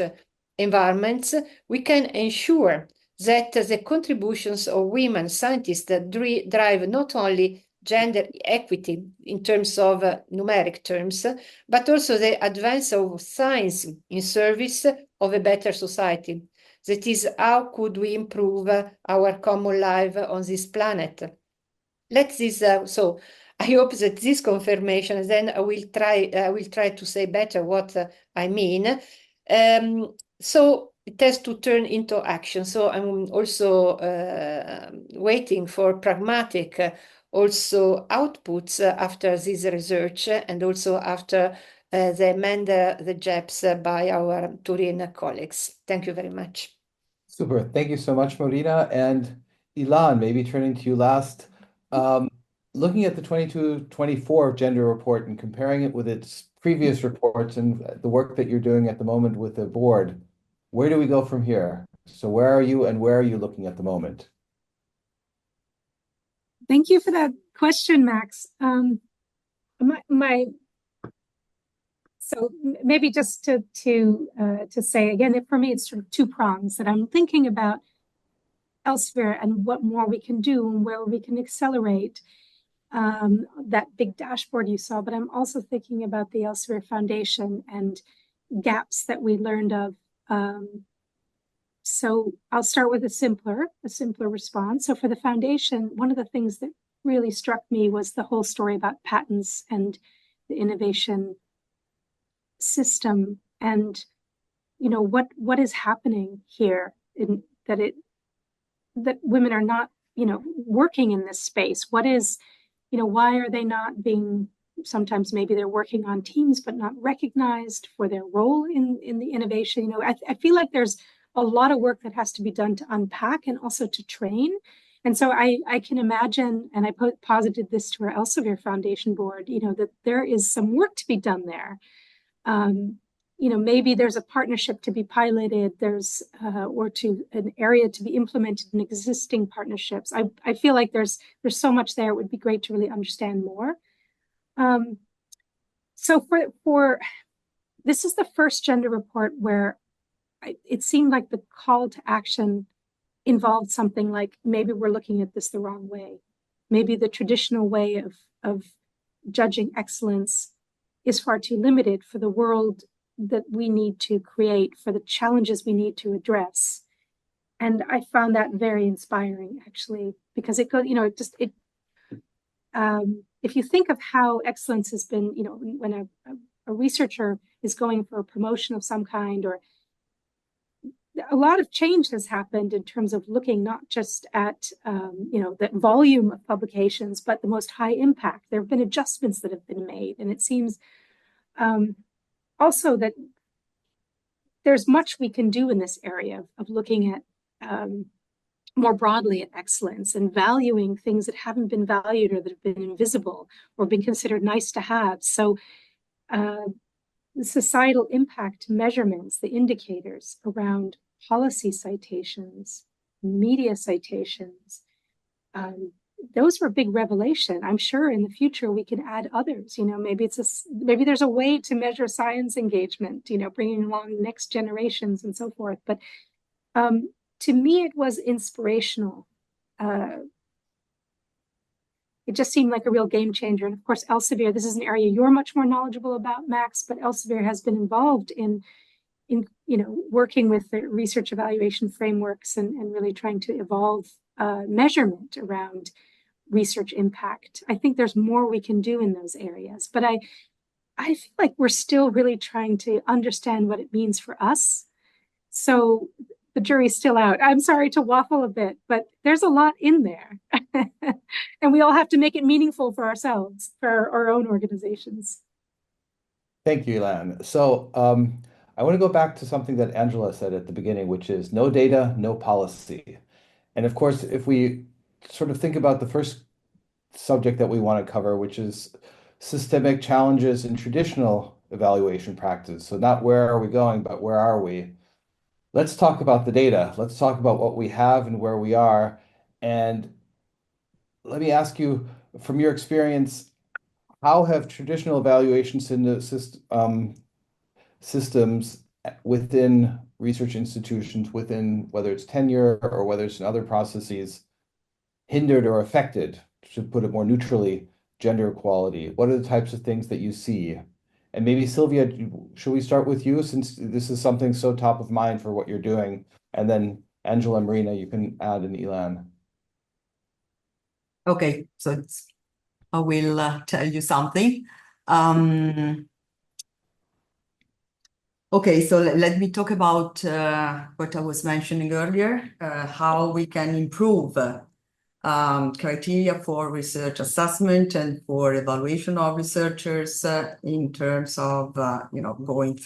Speaker 6: environments, we can ensure that the contributions of women scientists drive not only gender equity in terms of numeric terms, but also the advance of science in service of a better society. That is, how could we improve our common life on this planet? So I hope that this confirmation, then I will try to say better what I mean. So it has to turn into action. So I'm also waiting for pragmatic also outputs after this research, and also after the MINDtheGEPs by our Turin colleagues. Thank you very much.
Speaker 3: Super. Thank you so much, Marina. And Ylann, maybe turning to you last. Looking at the 22-24 gender report and comparing it with its previous reports and the work that you're doing at the moment with the board, where do we go from here? So where are you and where are you looking at the moment?
Speaker 2: Thank you for that question, Max. So maybe just to say again, for me, it's sort of two prongs that I'm thinking about Elsevier and what more we can do and where we can accelerate that big dashboard you saw. But I'm also thinking about the Elsevier Foundation and gaps that we learned of. So I'll start with a simpler response. So for the foundation, one of the things that really struck me was the whole story about patents and the innovation system, and what is happening here in that women are not working in this space. What is why are they not being, sometimes maybe they're working on teams but not recognized for their role in the innovation. I feel like there's a lot of work that has to be done to unpack and also to train. And so I can imagine, and I posited this to our Elsevier Foundation board, that there is some work to be done there. Maybe there's a partnership to be piloted, or to an area to be implemented in existing partnerships. I feel like there's so much there. It would be great to really understand more. So for this is the first gender report where it seemed like the call to action involved something like, maybe we're looking at this the wrong way. Maybe the traditional way of judging excellence is far too limited for the world that we need to create, for the challenges we need to address. And I found that very inspiring, actually, because it goes, if you think of how excellence has been, when a researcher is going for a promotion of some kind, or a lot of change has happened in terms of looking not just at, the volume of publications, but the most high impact. There have been adjustments that have been made. And it seems also that there's much we can do in this area of looking at more broadly at excellence and valuing things that haven't been valued or that have been invisible or been considered nice to have. So the societal impact measurements, the indicators around policy citations, media citations, those were a big revelation. I'm sure in the future we can add others. Maybe there's a way to measure science engagement, bringing along next generations and so forth. But to me, it was inspirational. It just seemed like a real game changer. And of course, Elsevier, this is an area you're much more knowledgeable about, Max, but Elsevier has been involved in working with the research evaluation frameworks and really trying to evolve measurement around research impact. I think there's more we can do in those areas. But I feel like we're still really trying to understand what it means for us. So the jury's still out. I'm sorry to waffle a bit, but there's a lot in there. And we all have to make it meaningful for ourselves, for our own organizations.
Speaker 3: Thank you, Ylann. So I want to go back to something that Angela said at the beginning, which is no data, no policy. And of course, if we sort of think about the first subject that we want to cover, which is systemic challenges in traditional evaluation practice. So not where are we going, but where are we? Let's talk about the data. Let's talk about what we have and where we are. And let me ask you, from your experience, how have traditional evaluation systems within research institutions, within whether it's tenure or whether it's in other processes, hindered or affected, to put it more neutrally, gender equality? What are the types of things that you see? And maybe Sylvia, should we start with you, since this is something so top of mind for what you're doing? And then Angela and Marina, you can add, and Ylann.
Speaker 5: Okay, so I will tell you something. Okay, so let me talk about what I was mentioning earlier, how we can improve criteria for research assessment and for evaluation of researchers in terms of going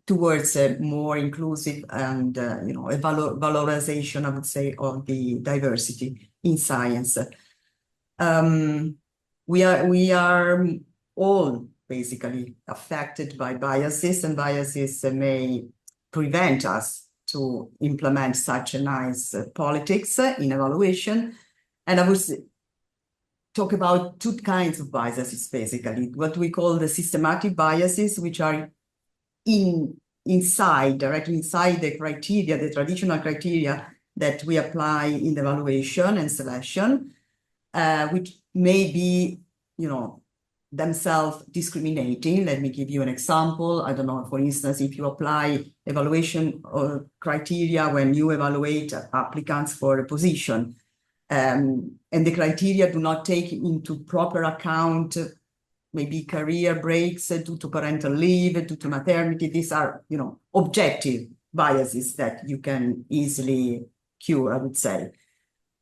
Speaker 5: towards a more inclusive and a valorization, I would say, of the diversity in science. We are all basically affected by biases, and biases may prevent us to implement such a nice politics in evaluation. And I would talk about two kinds of biases, basically. What we call the systematic biases, which are directly inside the criteria, the traditional criteria that we apply in evaluation and selection, which may be, themselves discriminating. Let me give you an example. I don't know, for instance, if you apply evaluation or criteria when you evaluate applicants for a position, and the criteria do not take into proper account maybe career breaks due to parental leave, due to maternity. These are, objective biases that you can easily cure, I would say.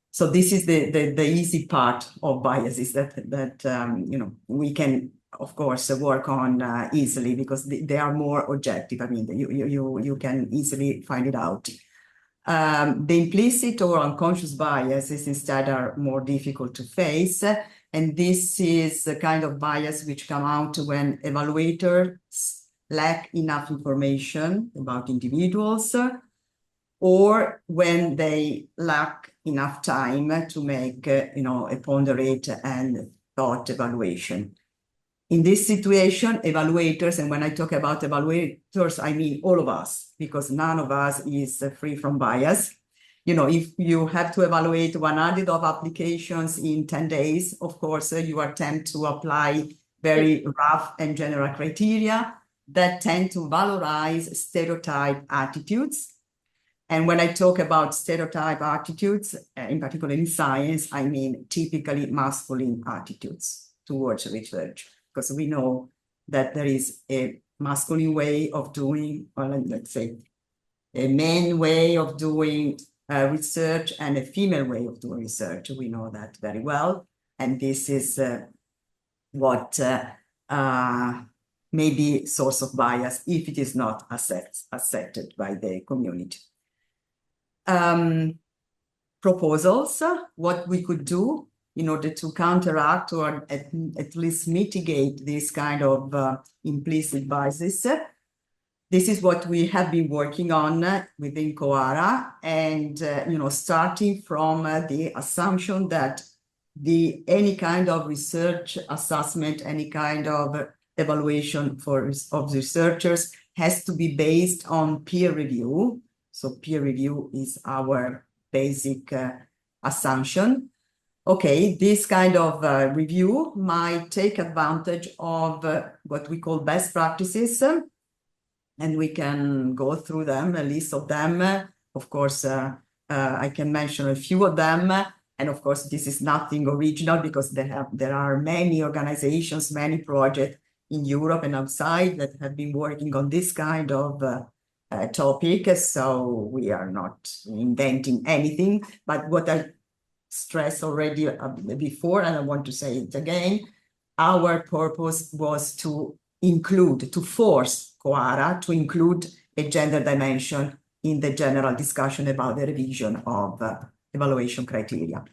Speaker 5: So this is the easy part of biases that we can, of course, work on easily, because they are more objective. I mean, you can easily find it out. The implicit or unconscious biases instead are more difficult to face. And this is the kind of bias which come out when evaluators lack enough information about individuals, or when they lack enough time to make, a ponderate and thought evaluation. In this situation, evaluators, and when I talk about evaluators, I mean all of us, because none of us is free from bias. If you have to evaluate 100 of applications in 10 days, of course, you are tempted to apply very rough and general criteria that tend to valorize stereotype attitudes. And when I talk about stereotype attitudes, in particular in science, I mean typically masculine attitudes towards research, because we know that there is a masculine way of doing, or let's say, a male way of doing research and a female way of doing research. We know that very well. And this is what may be source of bias if it is not accepted by the community. Proposals, what we could do in order to counteract or at least mitigate this kind of implicit biases. This is what we have been working on within COARA, and starting from the assumption that any kind of research assessment, any kind of evaluation of researchers has to be based on peer review. So peer review is our basic assumption. Okay, this kind of review might take advantage of what we call best practices, and we can go through them, a list of them. Of course, I can mention a few of them. And of course, this is nothing original, because there are many organizations, many projects in Europe and outside that have been working on this kind of topic. So we are not inventing anything, but what I stressed already before, and I want to say it again, our purpose was to force COARA to include a gender dimension in the general discussion about the revision of evaluation criteria.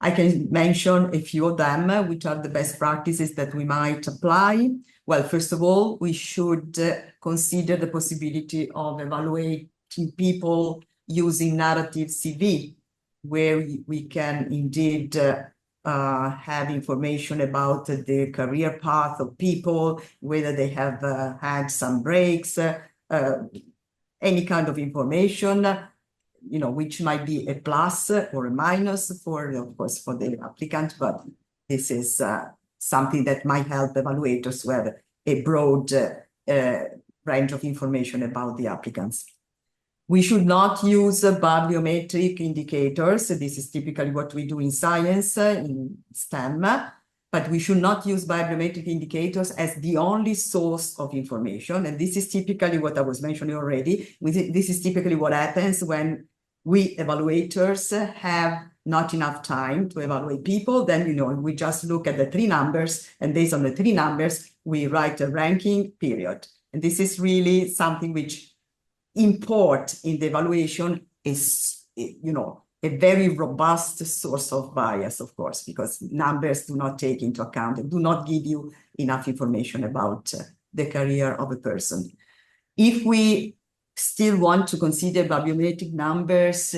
Speaker 5: I can mention a few of them, which are the best practices that we might apply. Well, first of all, we should consider the possibility of evaluating people using narrative CV, where we can indeed have information about the career path of people, whether they have had some breaks, any kind of information, which might be a plus or a minus for, of course, for the applicant, but this is something that might help evaluators to have a broad range of information about the applicants. We should not use bibliometric indicators. This is typically what we do in science, in STEM, but we should not use bibliometric indicators as the only source of information. And this is typically what I was mentioning already. This is typically what happens when we evaluators have not enough time to evaluate people. Then, we just look at the 3 numbers, and based on the 3 numbers, we write a ranking, period. And this is really something which import in the evaluation is, a very robust source of bias, of course, because numbers do not take into account and do not give you enough information about the career of a person. If we still want to consider bibliometric numbers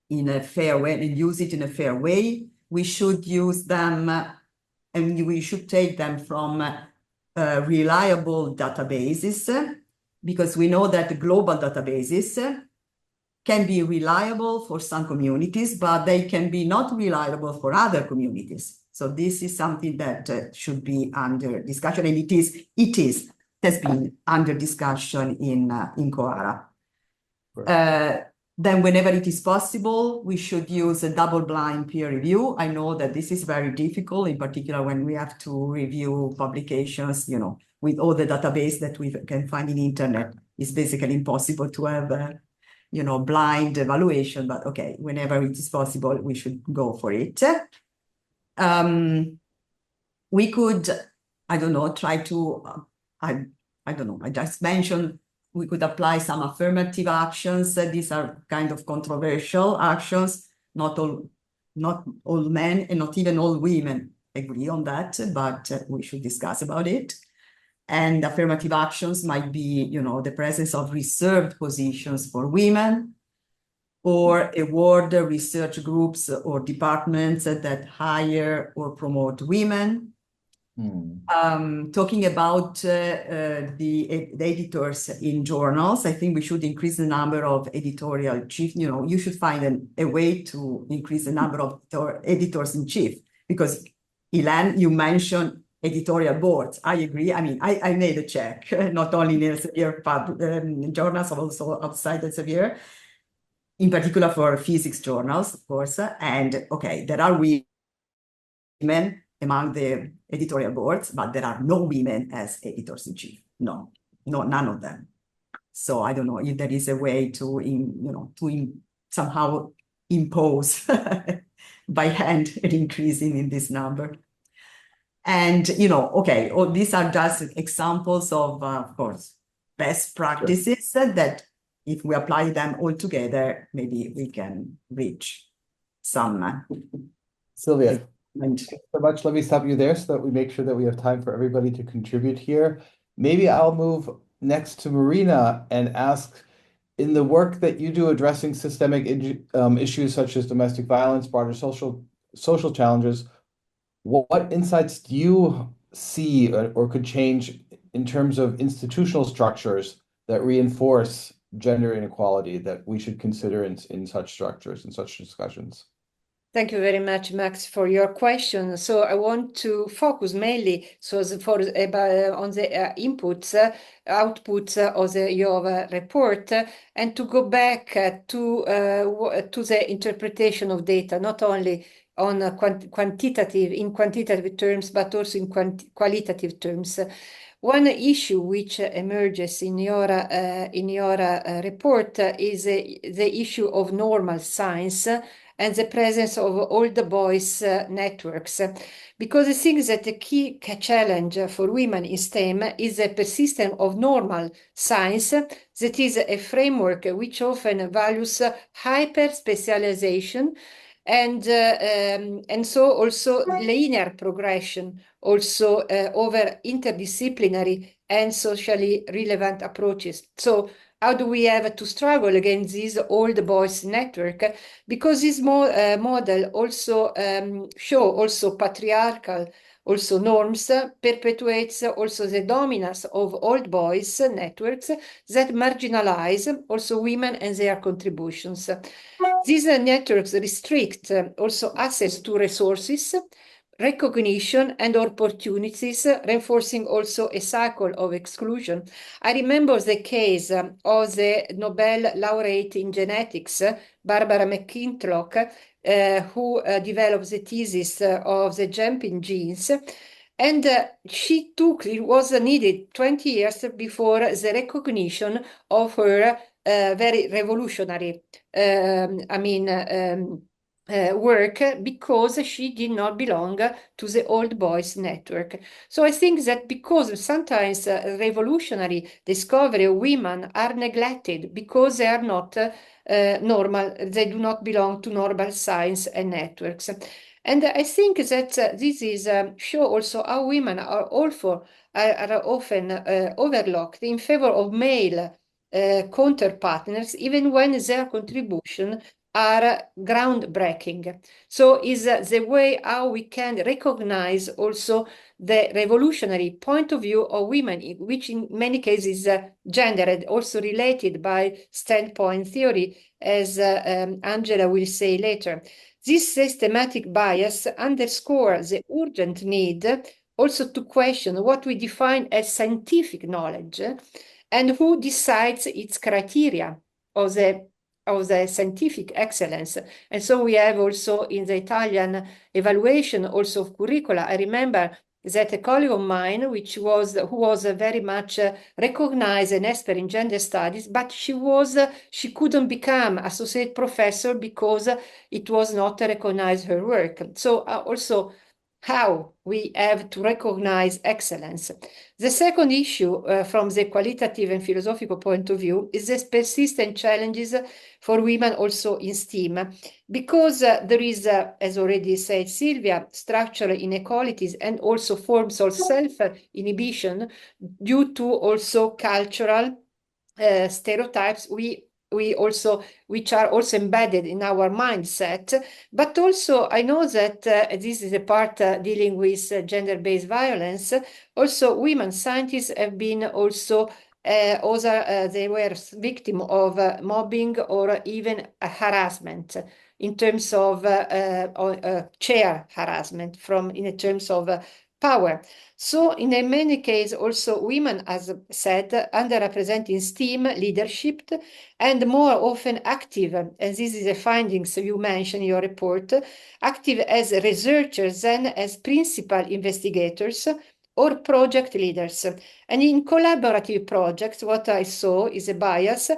Speaker 5: in a fair way and use it in a fair way, we should use them and we should take them from reliable databases, because we know that global databases can be reliable for some communities, but they can be not reliable for other communities. So this is something that should be under discussion, and it has been under discussion in COARA. Right. Then whenever it is possible, we should use a double-blind peer review. I know that this is very difficult, in particular when we have to review publications, with all the database that we can find in the internet. It's basically impossible to have blind evaluation, but okay, whenever it is possible, we should go for it. We could, I don't know, try to, I don't know, I just mentioned we could apply some affirmative actions. These are kind of controversial actions. Not all men and not even all women agree on that, but we should discuss about it. And affirmative actions might be, the presence of reserved positions for women, or award research groups or departments that hire or promote women. Talking about the editors in journals, I think we should increase the number of editorial chief. You should find a way to increase the number of editors in chief, because Ylann, you mentioned editorial boards. I agree. I mean, I made a check, not only in Elsevier journals, but also outside Elsevier, in particular for physics journals, of course. And okay, there are women among the editorial boards, but there are no women as editors-in-chief. No, none of them. So I don't know if there is a way to, somehow impose by hand an increase in this number. And, okay, these are just examples of course, best practices that if we apply them all together, maybe we can reach some.
Speaker 3: Sylvia, thank you so much. Let me stop you there so that we make sure that we have time for everybody to contribute here. Maybe I'll move next to Marina and ask, in the work that you do addressing systemic issues such as domestic violence, broader social challenges, what insights do you see or could change in terms of institutional structures that reinforce gender inequality that we should consider in such structures, in such discussions?
Speaker 6: Thank you very much, Max, for your question. So I want to focus mainly on the outputs of your report, and to go back to the interpretation of data, not only on quantitative terms, but also in qualitative terms. One issue which emerges in your report is the issue of normal science and the presence of old boys networks. Because I think that the key challenge for women in STEM is the persistence of normal science, that is a framework which often values hyper-specialization and so also linear progression, also over interdisciplinary and socially relevant approaches. So how do we have to struggle against this old boys network? Because this model also show also patriarchal also norms, perpetuates also the dominance of old boys networks that marginalize also women and their contributions. These networks restrict also access to resources, recognition and opportunities, reinforcing also a cycle of exclusion. I remember the case of the Nobel laureate in genetics, Barbara McClintock, who developed the thesis of the jumping genes. And it was needed 20 years before the recognition of her very revolutionary work, because she did not belong to the old boys network. So I think that because sometimes revolutionary discovery of women are neglected because they are not normal, they do not belong to normal science and networks. And I think that this is show also how women are often overlooked in favor of male counterpartners, even when their contribution are groundbreaking. So is the way how we can recognize also the revolutionary point of view of women, which in many cases is gendered, also related by standpoint theory, as Angela will say later. This systematic bias underscores the urgent need also to question what we define as scientific knowledge and who decides its criteria of the scientific excellence. And so we have also in the Italian evaluation also of curricula. I remember that a colleague of mine, who was very much recognized an expert in gender studies, but she couldn't become associate professor because it was not recognized her work. So also how we have to recognize excellence. The second issue from the qualitative and philosophical point of view is the persistent challenges for women also in STEAM, because there is, as already said Silvia, structural inequalities and also forms of self-inhibition due to also cultural stereotypes which are also embedded in our mindset. But also I know that this is a part dealing with gender-based violence. Also women scientists have been also they were victim of mobbing or even harassment in terms of chair harassment in terms of power. So in many cases also women, as said, underrepresented in STEAM leadership and more often active, and this is the findings you mentioned in your report, active as researchers than as principal investigators or project leaders. And in collaborative projects, what I saw is a bias.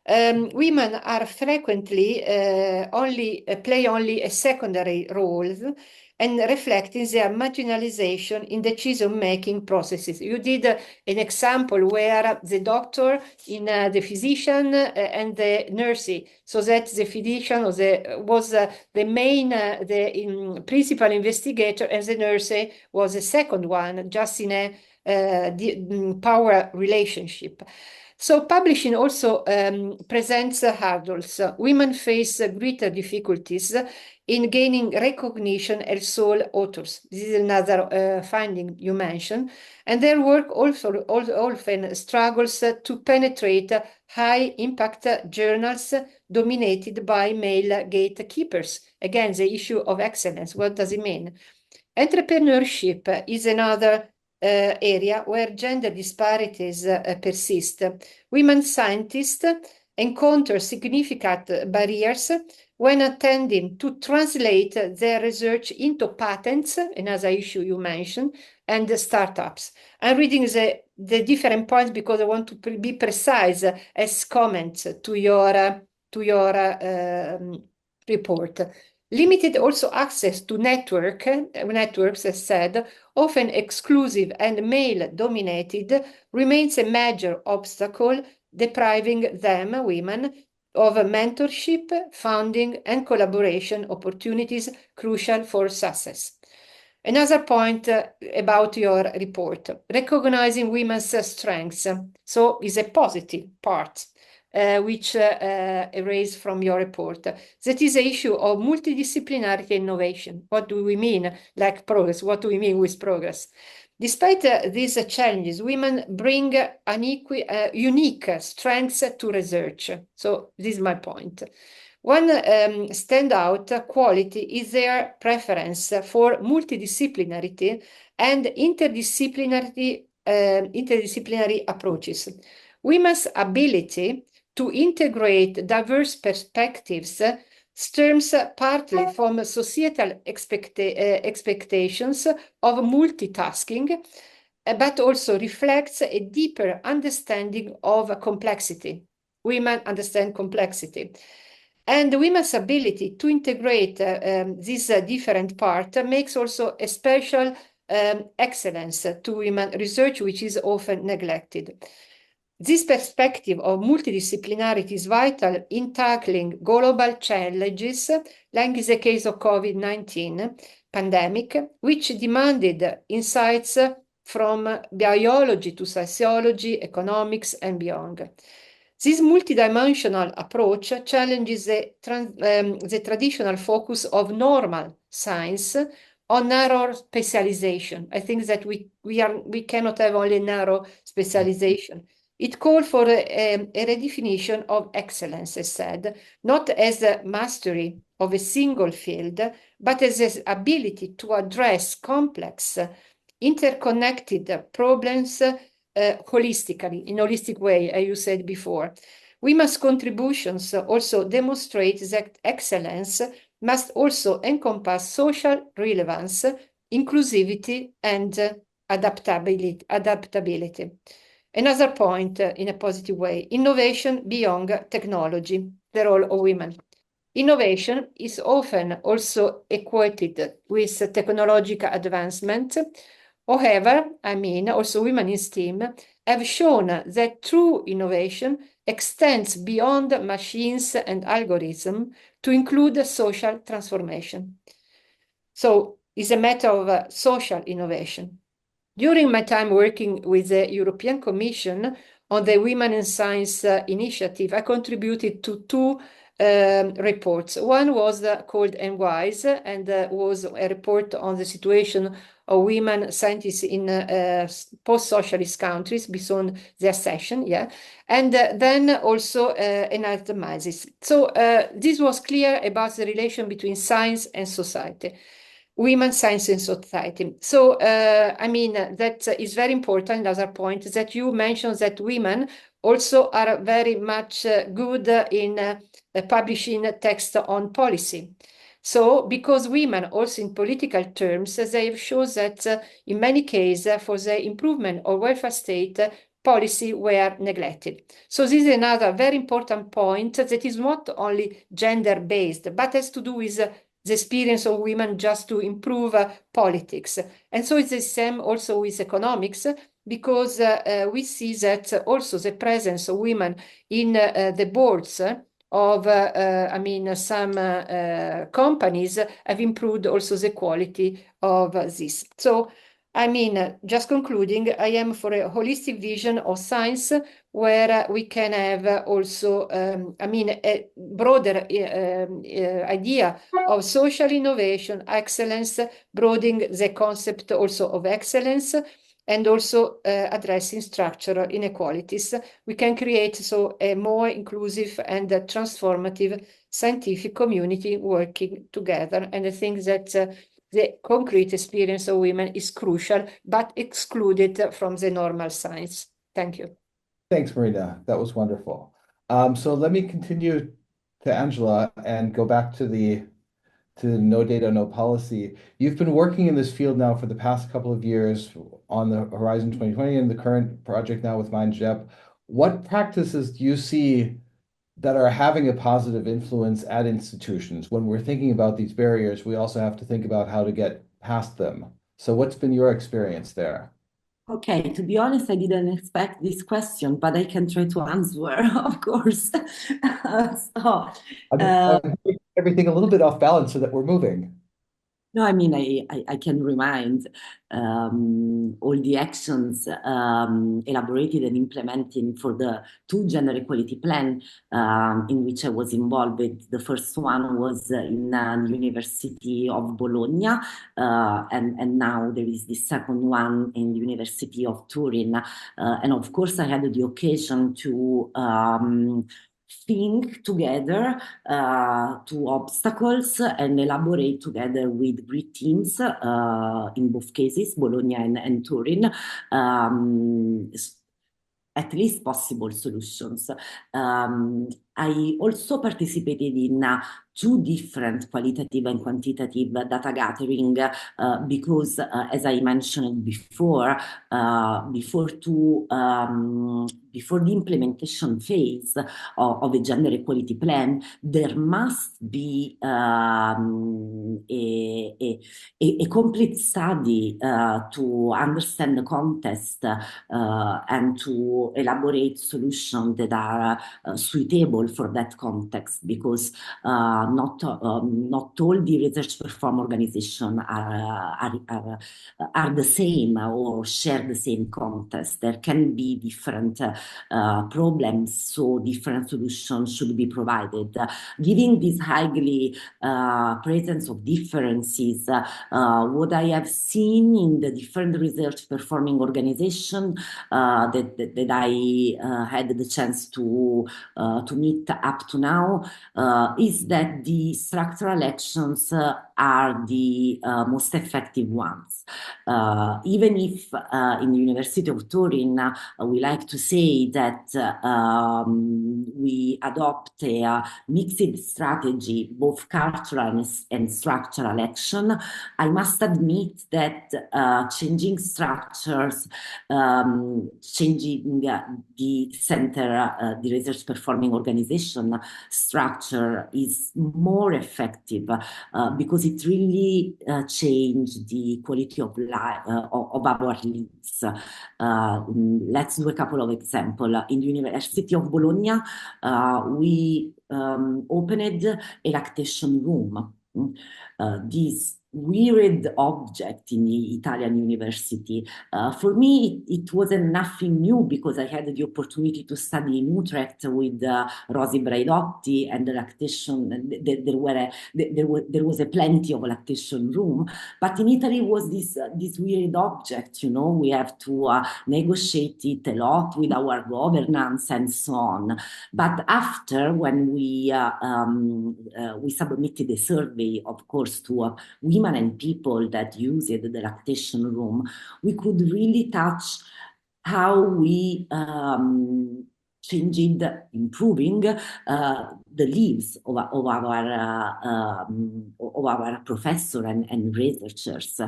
Speaker 6: Women are frequently play only a secondary role and reflecting their marginalization in decision-making processes. You did an example where the doctor, the physician and the nurse, so that the physician was the main, principal investigator, and the nurse was the second one, just in a power relationship. So publishing also presents hurdles. Women face greater difficulties in gaining recognition as sole authors. This is another finding you mentioned. And their work also often struggles to penetrate high-impact journals dominated by male gatekeepers. Again, the issue of excellence. What does it mean? Entrepreneurship is another area where gender disparities persist. Women scientists encounter significant barriers when attempting to translate their research into patents, another issue you mentioned, and the startups. I'm reading the different points because I want to be precise as comments to your report. Limited also access to networks, as said, often exclusive and male-dominated, remains a major obstacle, depriving them, women, of mentorship, funding, and collaboration opportunities crucial for success. Another point about your report, recognizing women's strengths. So is a positive part, which erased from your report. That is the issue of multidisciplinarity innovation. What do we mean, like progress? What do we mean with progress? Despite these challenges, women bring unique strengths to research. So this is my point. One standout quality is their preference for multidisciplinarity and interdisciplinary approaches. Women's ability to integrate diverse perspectives stems partly from societal expectations of multitasking, but also reflects a deeper understanding of complexity. Women understand complexity. And women's ability to integrate this different part makes also a special excellence to women research, which is often neglected. This perspective of multidisciplinarity is vital in tackling global challenges, like in the case of COVID-19 pandemic, which demanded insights from biology to sociology, economics, and beyond. This multidimensional approach challenges the traditional focus of normal science on narrow specialization. I think that we cannot have only narrow specialization. It called for a redefinition of excellence, as said, not as a mastery of a single field, but as an ability to address complex, interconnected problems holistically, in a holistic way, as you said before. Women's contributions also demonstrate that excellence must also encompass social relevance, inclusivity, and adaptability. Another point in a positive way, innovation beyond technology, the role of women. Innovation is often also equated with technological advancement. However, also women in STEAM have shown that true innovation extends beyond machines and algorithms to include social transformation. So it's a matter of social innovation. During my time working with the European Commission on the Women in Science initiative, I contributed to two reports. One was called NWISE and was a report on the situation of women scientists in post-socialist countries beyond their session, and then also analysis. So this was clear about the relation between science and society. Women, science, and society. So, that is very important. Another point that you mentioned that women also are very much good in publishing text on policy. So, because women also in political terms, they have shown that in many cases for the improvement of welfare state, policy were neglected. So this is another very important point that is not only gender-based, but has to do with the experience of women just to improve politics. And so it's the same also with economics, because we see that also the presence of women in the boards of, some companies have improved also the quality of this. So, just concluding, I am for a holistic vision of science where we can have also, a broader idea of social innovation, excellence, broadening the concept also of excellence, and also addressing structural inequalities. We can create so a more inclusive and transformative scientific community working together. And I think that the concrete experience of women is crucial, but excluded from the normal science. Thank you.
Speaker 3: Thanks, Marina. That was wonderful. So let me continue to Angela and go back to no data, no policy. You've been working in this field now for the past couple of years on the Horizon 2020 and the current project now with MINDtheGEP. What practices do you see that are having a positive influence at institutions? When we're thinking about these barriers, we also have to think about how to get past them. So what's been your experience there?
Speaker 4: Okay, to be honest, I didn't expect this question, but I can try to answer, of course.
Speaker 3: I'm everything a little bit off balance so that we're moving.
Speaker 4: No, I mean, I can remind all the actions elaborated and implemented for the 2 gender equality plan in which I was involved with. The first one was in the University of Bologna, and now there is the second one in the University of Turin. And of course, I had the occasion to think together 2 obstacles and elaborate together with great teams in both cases, Bologna and Turin, at least possible solutions. I also participated in 2 different qualitative and quantitative data gathering because, as I mentioned before, before the implementation phase of a gender equality plan, there must be a complete study to understand the context and to elaborate solutions that are suitable for that context, because not all the research performed organizations are the same or share the same context. There can be different problems, so different solutions should be provided. Given this highly presence of differences, what I have seen in the different research performing organizations that I had the chance to meet up to now is that the structural actions are the most effective ones. Even if in the University of Turin we like to say that we adopt a mixed strategy, both cultural and structural action, I must admit that changing structures, changing the center, the research performing organization structure is more effective because it really changed the quality of life of our lives. Let's do a couple of examples. In the University of Bologna, we opened a lactation room. This weird object in the Italian university. For me, it wasn't nothing new because I had the opportunity to study in Utrecht with Rosi Braidotti, and the lactation. There was a plenty of lactation room, but in Italy was this weird object. You know, we have to negotiate it a lot with our governance and so on. But after, when we submitted a survey, of course, to women and people that used the lactation room, we could really touch how we changing, improving the lives of our professors and researchers.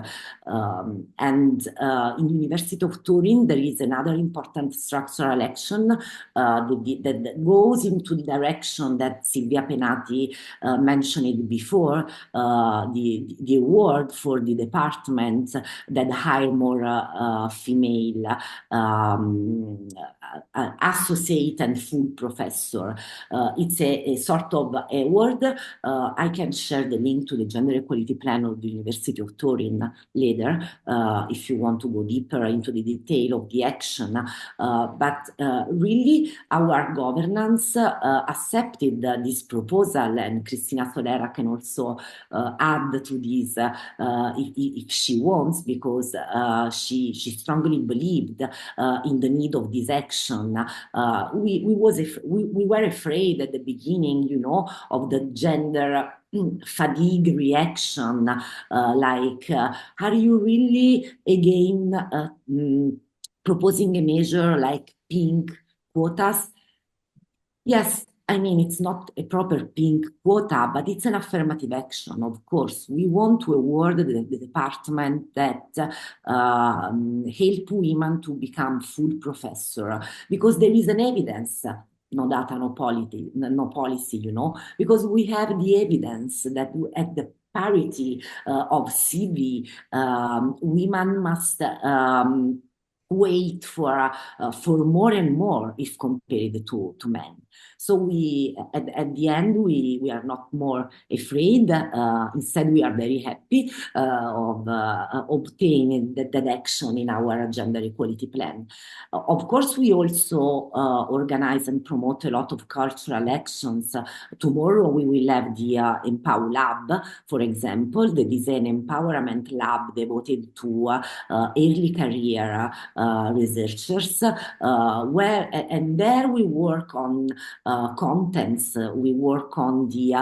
Speaker 4: And in the University of Turin, there is another important structural action that goes into the direction that Silvia Penati mentioned before, the award for the department that hire more female associate and full professor. It's a sort of award. I can share the link to the gender equality plan of the University of Turin later if you want to go deeper into the detail of the action. But really, our governance accepted this proposal, and Cristina Solera can also add to this if she wants, because she strongly believed in the need of this action. We were afraid at the beginning, you know, of the gender fatigue reaction, like are you really again proposing a measure like pink quotas? Yes, I mean, it's not a proper pink quota, but it's an affirmative action, of course. We want to award the department that help women to become full professor, because there is an evidence, no data, no policy, you know, because we have the evidence that at the parity of CV, women must wait for more and more if compared to men. So we, at the end, we are not more afraid. Instead, we are very happy of obtaining that action in our gender equality plan. Of course, we also organize and promote a lot of cultural actions. Tomorrow, we will have the Empower Lab, for example, the Design Empowerment Lab devoted to early career researchers, and there we work on contents, we work on the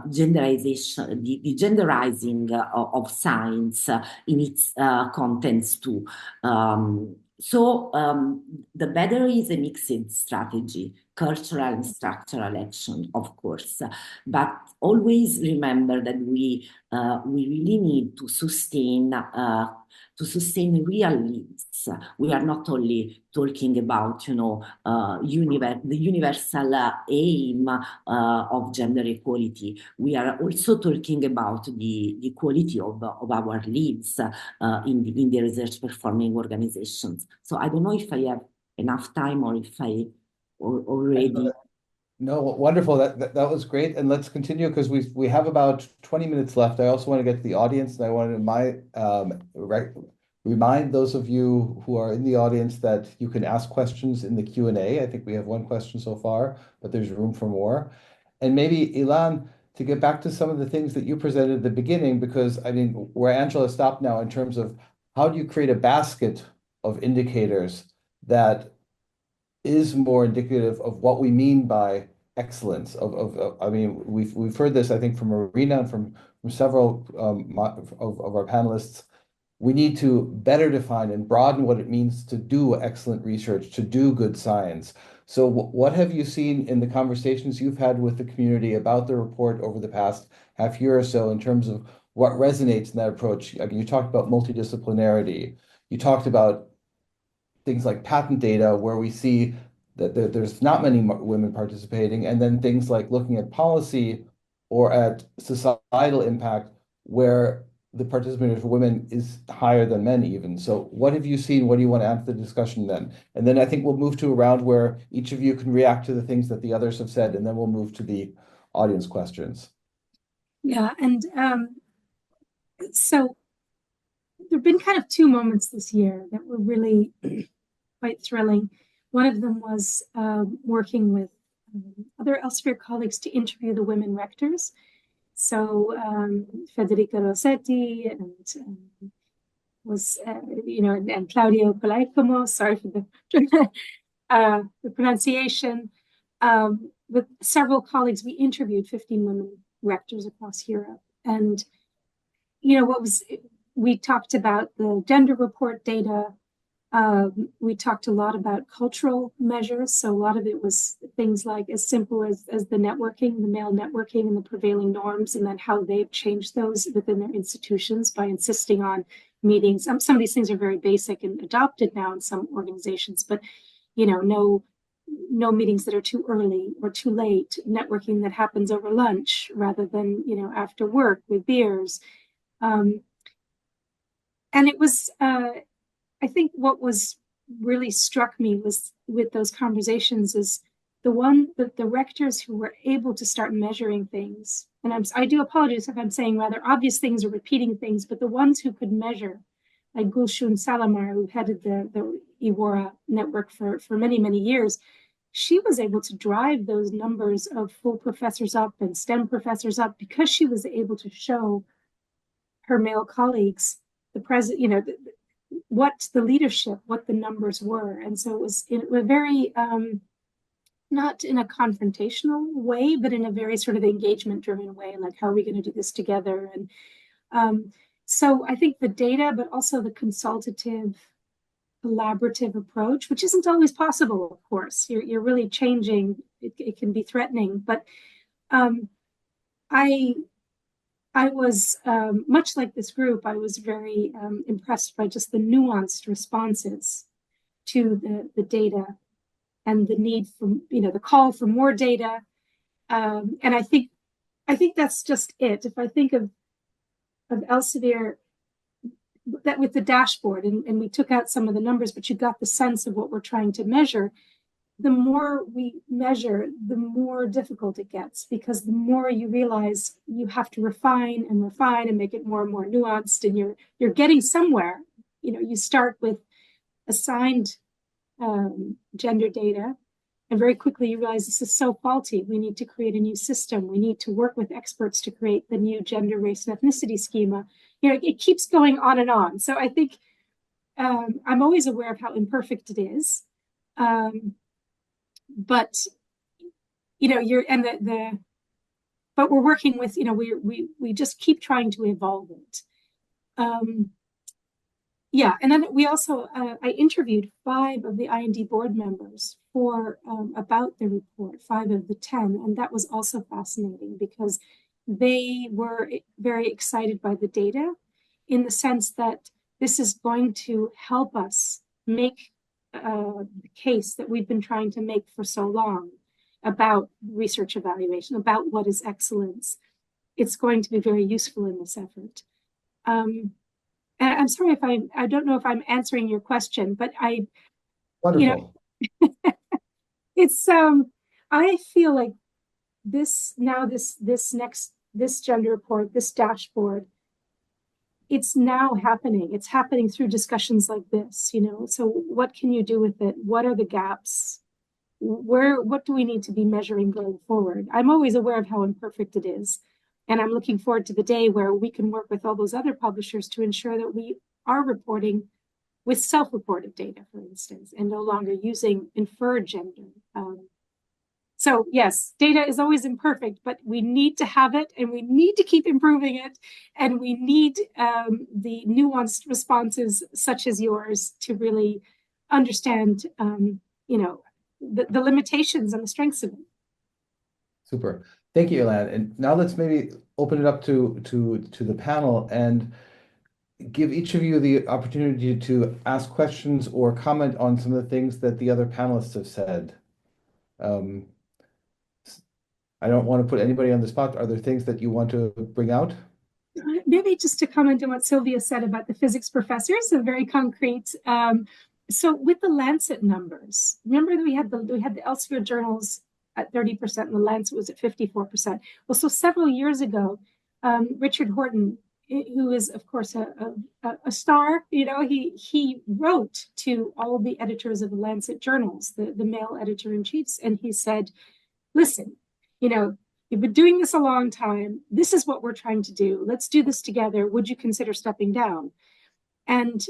Speaker 4: genderization, the genderizing of science in its contents too. So the better is a mixed strategy, cultural and structural action, of course, but always remember that we really need to sustain real needs. We are not only talking about, you know, the universal aim of gender equality. We are also talking about the quality of our lives in the research performing organizations. So I don't know if I have enough time or if I already.
Speaker 3: No, wonderful. That was great. And let's continue because we have about 20 minutes left. I also want to get to the audience, and I want to remind those of you who are in the audience that you can ask questions in the Q&A. I think we have one question so far, but there's room for more. And maybe, Ylann, to get back to some of the things that you presented at the beginning, because I mean, where Angela stopped now in terms of how do you create a basket of indicators that is more indicative of what we mean by excellence. I mean, we've heard this, I think, from Marina and from several of our panelists. We need to better define and broaden what it means to do excellent research, to do good science. So what have you seen in the conversations you've had with the community about the report over the past half year or so in terms of what resonates in that approach? I mean, you talked about multidisciplinarity. You talked about things like patent data, where we see that there's not many women participating, and then things like looking at policy or at societal impact, where the participation for women is higher than men even. So what have you seen? What do you want to add to the discussion then? And then I think we'll move to a round where each of you can react to the things that the others have said, and then we'll move to the audience questions.
Speaker 2: Yeah, and so there have been kind of two moments this year that were really quite thrilling. One of them was working with other Elsevier colleagues to interview the women rectors. So Federica Rossetti and and Claudio Colaicomo, sorry for the pronunciation. With several colleagues, we interviewed 15 women rectors across Europe. And, you know, we talked about the gender report data. We talked a lot about cultural measures. So a lot of it was things like as simple as the networking, the male networking and the prevailing norms, and then how they've changed those within their institutions by insisting on meetings. Some of these things are very basic and adopted now in some organizations, but, you know, no meetings that are too early or too late, networking that happens over lunch rather than, you know, after work with beers. And it was, I think what was really struck me was with those conversations is the rectors who were able to start measuring things. And I do apologize if I'm saying rather obvious things or repeating things, but the ones who could measure, like Gulshun Salamar, who headed the Iwara network for many, many years, she was able to drive those numbers of full professors up and STEM professors up because she was able to show her male colleagues what the leadership, what the numbers were. And so it was in a very, not in a confrontational way, but in a very sort of engagement-driven way, like how are we going to do this together? And so I think the data, but also the consultative collaborative approach, which isn't always possible, of course. You're really changing. It can be threatening, but I was, much like this group, I was very impressed by just the nuanced responses to the data and the need for, the call for more data. And I think that's just it. If I think of Elsevier, that with the dashboard, and we took out some of the numbers, but you got the sense of what we're trying to measure. The more we measure, the more difficult it gets, because the more you realize you have to refine and make it more and more nuanced, and you're getting somewhere. You start with assigned gender data, and very quickly you realize this is so faulty. We need to create a new system. We need to work with experts to create the new gender, race, and ethnicity schema. It keeps going on and on. So I think I'm always aware of how imperfect it is. But but we're working with, we just keep trying to evolve it. Yeah, and then we also I interviewed 5 of the IND board members for about the report, 5 of the 10, and that was also fascinating because they were very excited by the data, in the sense that this is going to help us make the case that we've been trying to make for so long about research evaluation, about what is excellence. It's going to be very useful in this effort. And I'm sorry if I don't know if I'm answering your question, but
Speaker 3: Wonderful.
Speaker 2: It's I feel like this gender report, this dashboard, it's now happening. It's happening through discussions like this, So what can you do with it? What are the gaps? What do we need to be measuring going forward? I'm always aware of how imperfect it is. And I'm looking forward to the day where we can work with all those other publishers to ensure that we are reporting with self-reported data, for instance, and no longer using inferred gender. So yes, data is always imperfect, but we need to have it, and we need to keep improving it, and we need the nuanced responses such as yours to really understand, the limitations and the strengths of it.
Speaker 3: Super. Thank you, Ylann. And now let's maybe open it up to the panel and give each of you the opportunity to ask questions or comment on some of the things that the other panelists have said. I don't want to put anybody on the spot. Are there things that you want to bring out?
Speaker 2: Maybe just to comment on what Sylvia said about the physics professors, so very concrete. So with the Lancet numbers, remember that we had the Elsevier journals at 30%, and the Lancet was at 54%. Well, so several years ago, Richard Horton, who is of course a star, he wrote to all the editors of the Lancet journals, the male editor-in-chiefs, and he said, listen, you've been doing this a long time. This is what we're trying to do. Let's do this together. Would you consider stepping down? And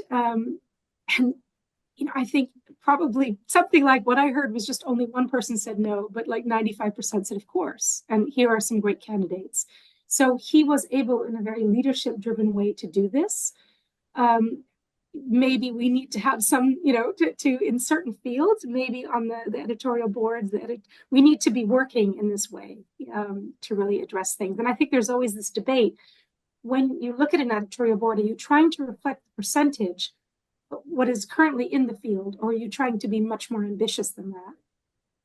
Speaker 2: I think probably something like what I heard was just only one person said no, but like 95% said of course. And here are some great candidates. So he was able, in a very leadership-driven way, to do this. Maybe we need to have some, to in certain fields, maybe on the editorial boards, we need to be working in this way to really address things. And I think there's always this debate. When you look at an editorial board, are you trying to reflect the percentage, what is currently in the field, or are you trying to be much more ambitious than that?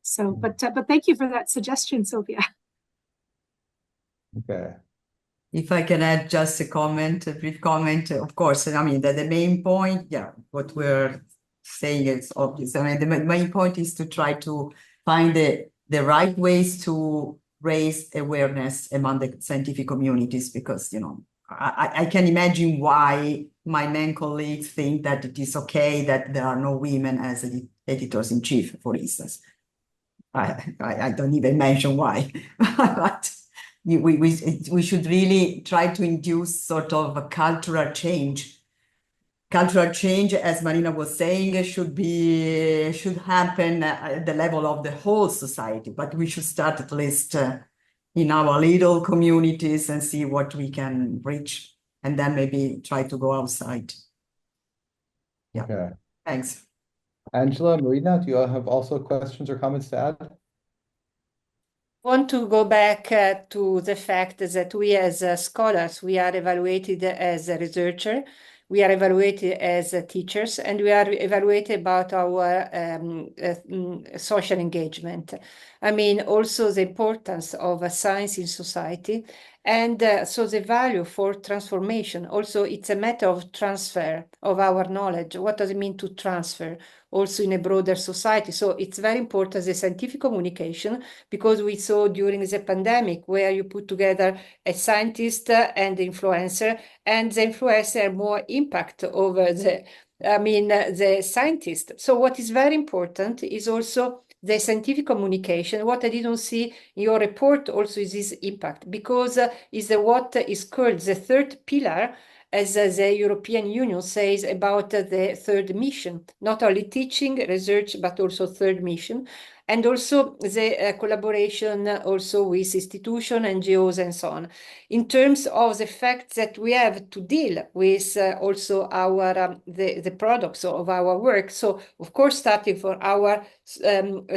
Speaker 2: So, but thank you for that suggestion, Sylvia.
Speaker 3: Okay.
Speaker 5: If I can add just a brief comment, of course, I mean, the main point, what we're saying is obvious. I mean, the main point is to try to find the right ways to raise awareness among the scientific communities, because, I can imagine why my men colleagues think that it is okay that there are no women as editors-in-chief, for instance. I don't even mention why, but we should really try to induce sort of a cultural change. Cultural change, as Marina was saying, should happen at the level of the whole society, but we should start at least in our little communities and see what we can reach, and then maybe try to go outside. Yeah.
Speaker 3: Okay.
Speaker 5: Thanks.
Speaker 3: Angela, Marina, do you all have also questions or comments to add?
Speaker 6: Want to go back to the fact that we as scholars, we are evaluated as a researcher, we are evaluated as teachers, and we are evaluated about our social engagement. I mean, also the importance of science in society, and so the value for transformation. Also, it's a matter of transfer of our knowledge. What does it mean to transfer? Also in a broader society. So it's very important, the scientific communication, because we saw during the pandemic where you put together a scientist and the influencer, and the influencer had more impact over the scientist. So what is very important is also the scientific communication. What I didn't see in your report also is this impact, because is what is called the third pillar, as the European Union says about the third mission, not only teaching, research, but also third mission, and also the collaboration also with institutions, NGOs, and so on. In terms of the fact that we have to deal with also our the products of our work. So of course, starting for our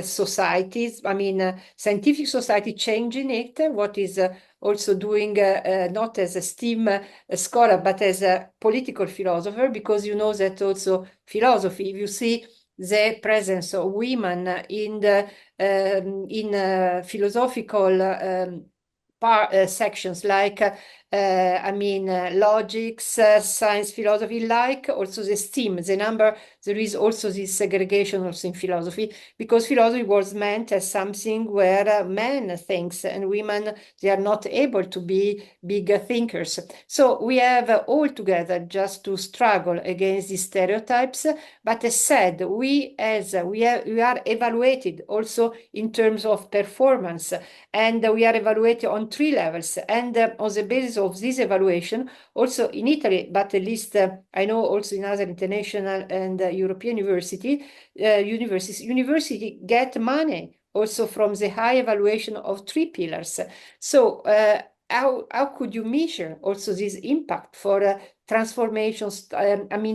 Speaker 6: societies, I mean, scientific society changing it, what is also doing not as a STEAM scholar, but as a political philosopher, because you know that also philosophy, if you see the presence of women in the philosophical sections like logics, science, philosophy, like also the STEAM, the number, there is also this segregation also in philosophy, because philosophy was meant as something where men thinks and women, they are not able to be big thinkers. So we have all together just to struggle against these stereotypes. But as said, we are evaluated also in terms of performance, and we are evaluated on 3 levels. And on the basis of this evaluation, also in Italy, but at least I know also in other international and European universities get money also from the high evaluation of 3 pillars. So how could you measure also this impact for transformations,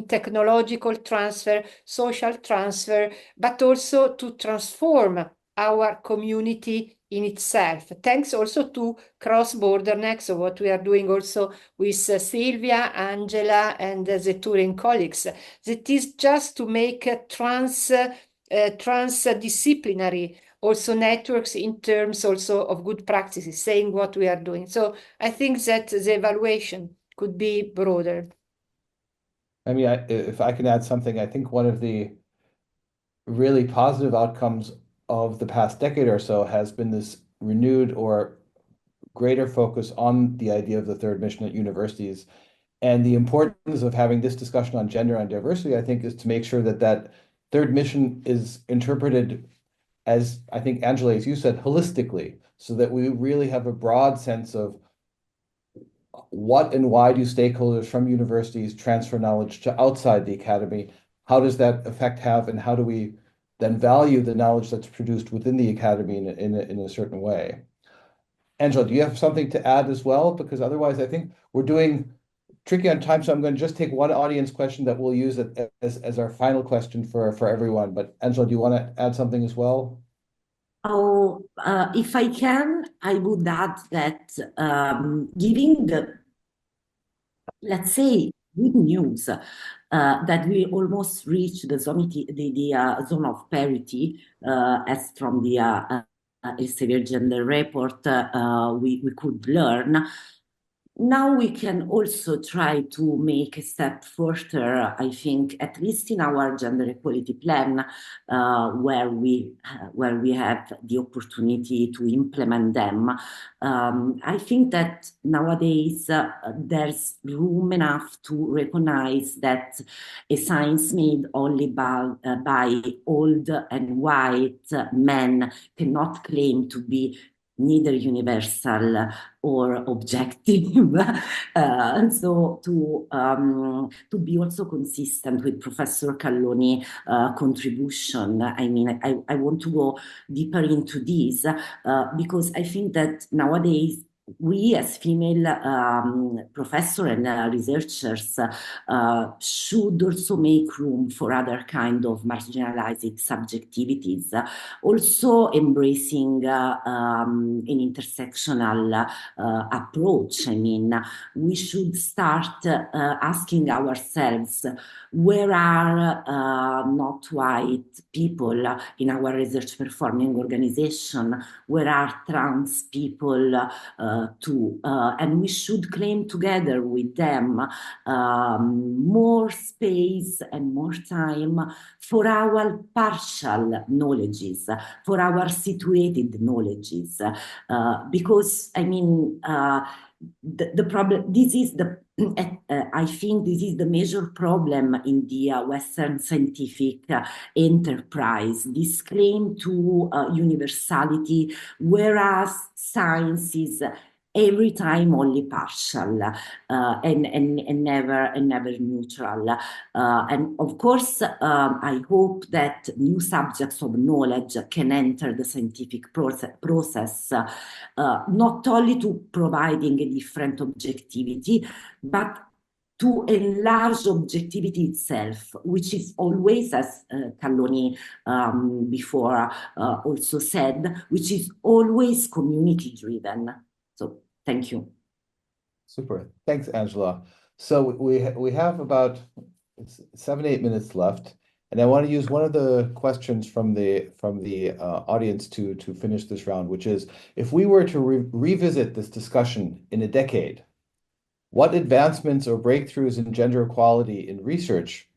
Speaker 6: technological transfer, social transfer, but also to transform our community in itself, thanks also to cross-borderness, of what we are doing also with Silvia, Angela, and the Turing colleagues. That is just to make transdisciplinary also networks in terms also of good practices, saying what we are doing. So I think that the evaluation could be broader.
Speaker 3: I mean, if I can add something, I think one of the really positive outcomes of the past decade or so has been this renewed or greater focus on the idea of the third mission at universities. And the importance of having this discussion on gender and diversity, I think, is to make sure that that third mission is interpreted as, I think, Angela, as you said, holistically, so that we really have a broad sense of what and why do stakeholders from universities transfer knowledge to outside the academy? How does that effect have, and how do we then value the knowledge that's produced within the academy in a certain way? Angela, do you have something to add as well? Because otherwise, I think we're doing tricky on time, so I'm going to just take one audience question that we'll use as our final question for everyone. But Angela, do you want to add something as well?
Speaker 4: Oh, if I can, I would add that giving the, let's say, good news that we almost reached the zone of parity, as from the Elsevier gender report we could learn. Now we can also try to make a step further, I think, at least in our gender equality plan, where we have the opportunity to implement them. I think that nowadays there's room enough to recognize that a science made only by old and white men cannot claim to be neither universal or objective. So to be also consistent with Professor Calloni's contribution, I mean, I want to go deeper into this because I think that nowadays we as female professors and researchers should also make room for other kind of marginalized subjectivities, also embracing an intersectional approach. I mean, we should start asking ourselves, where are not white people in our research performing organization? Where are trans people too? And we should claim together with them more space and more time for our partial knowledges, for our situated knowledges, because I mean, the problem, this is the I think this is the major problem in the Western scientific enterprise, this claim to universality, whereas science is every time only partial and never neutral. And of course, I hope that new subjects of knowledge can enter the scientific process, not only to providing a different objectivity, but to enlarge objectivity itself, which is always, as Calloni before also said, which is always community driven. So thank you.
Speaker 3: Super. Thanks, Angela. So we have about 7-8 minutes left, and I want to use one of the questions from the audience to finish this round, which is, if we were to revisit this discussion in a decade, what advancements or breakthroughs in gender equality in research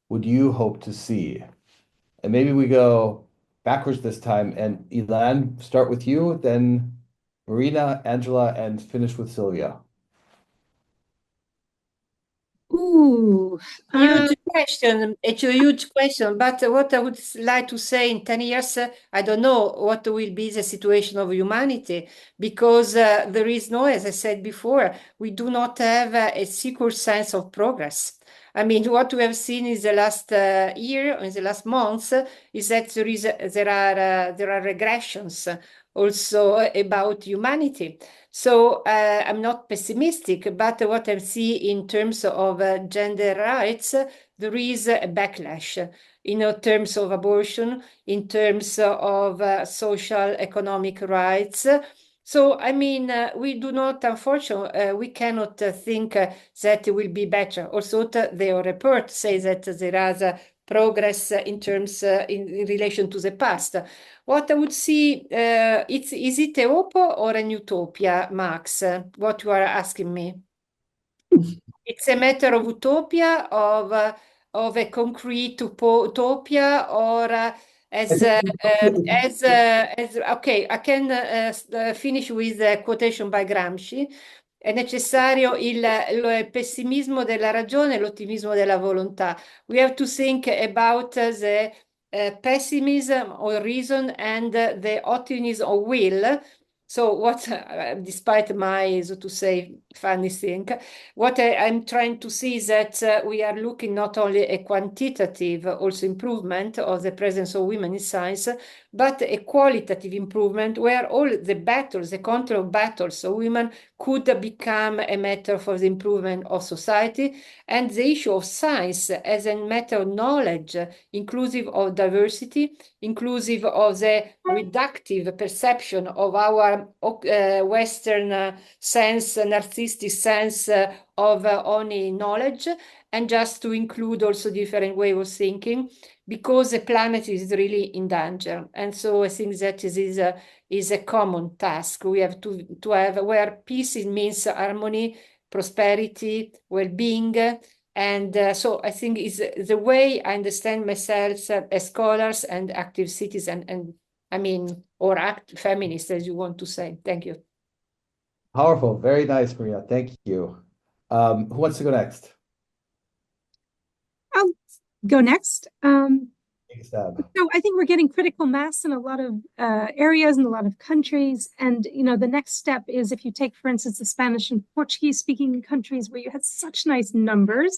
Speaker 3: would you hope to see? And maybe we go backwards this time, and Ylann, start with you, then Marina, Angela, and finish with Sylvia.
Speaker 2: Ooh,
Speaker 6: Huge question. It's a huge question. But what I would like to say, in 10 years, I don't know what will be the situation of humanity, because there is no, as I said before, we do not have a secure sense of progress. I mean, what we have seen in the last year, in the last months, is that there are regressions also about humanity. So I'm not pessimistic, but what I see in terms of gender rights, there is a backlash in terms of abortion, in terms of social economic rights. So, I mean, we do not, unfortunately, we cannot think that it will be better. Also, the report says that there is progress in terms in relation to the past. What I would see, is it a hope or an utopia, Max? What you are asking me? It's a matter of utopia, of a concrete utopia, or okay, I can finish with a quotation by Gramsci. È necessario il pessimismo della ragione e l'ottimismo della volontà. We have to think about the pessimism of reason and the optimism of will. So what, despite my, so to say, funny thing, what I'm trying to see is that we are looking not only a quantitative also improvement of the presence of women in science, but a qualitative improvement where all the battles, the control of battles of women could become a matter for the improvement of society, and the issue of science as a matter of knowledge, inclusive of diversity, inclusive of the reductive perception of our Western sense, narcissistic sense of only knowledge, and just to include also different way of thinking, because the planet is really in danger. And so I think that is a common task we have to have, where peace means harmony, prosperity, well-being. And so I think is the way I understand myself as scholars and active citizen, and I mean, or feminist, as you want to say. Thank you.
Speaker 3: Powerful. Very nice, Maria. Thank you. Who wants to go next?
Speaker 2: I'll go next.
Speaker 3: Take a stab.
Speaker 2: So I think we're getting critical mass in a lot of areas and a lot of countries. And, you know, the next step is, if you take, for instance, the Spanish and Portuguese speaking countries where you had such nice numbers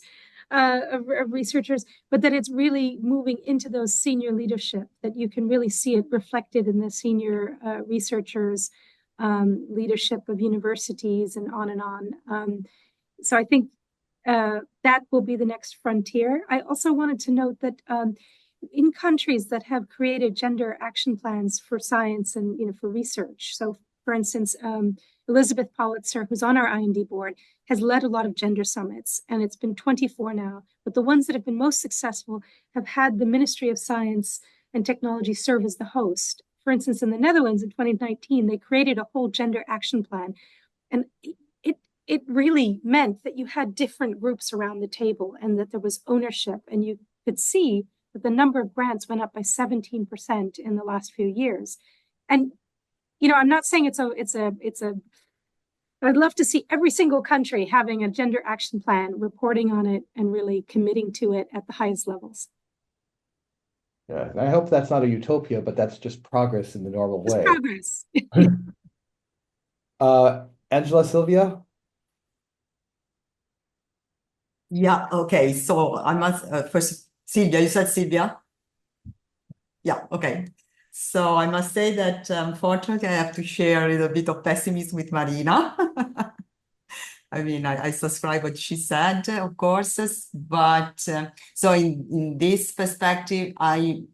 Speaker 2: of researchers, but that it's really moving into those senior leadership, that you can really see it reflected in the senior researchers leadership of universities, and on and on. So I think that will be the next frontier. I also wanted to note that in countries that have created gender action plans for science and for research, so for instance, Elizabeth Politzer, who's on our IND board, has led a lot of gender summits, and it's been 24 now. But the ones that have been most successful have had the Ministry of Science and Technology serve as the host. For instance, in the Netherlands in 2019, they created a whole gender action plan. And it really meant that you had different groups around the table and that there was ownership. And you could see that the number of grants went up by 17% in the last few years. And, I'm not saying I'd love to see every single country having a gender action plan, reporting on it, and really committing to it at the highest levels.
Speaker 3: Yeah, I hope that's not a utopia, but that's just progress in the normal way.
Speaker 2: Progress.
Speaker 3: Angela, Sylvia?
Speaker 5: Yeah, okay. So I must first, Sylvia, you said Sylvia? Yeah, okay. So I must say that unfortunately I have to share a little bit of pessimism with Marina. I mean, I subscribe what she said, of course, but so in this perspective, I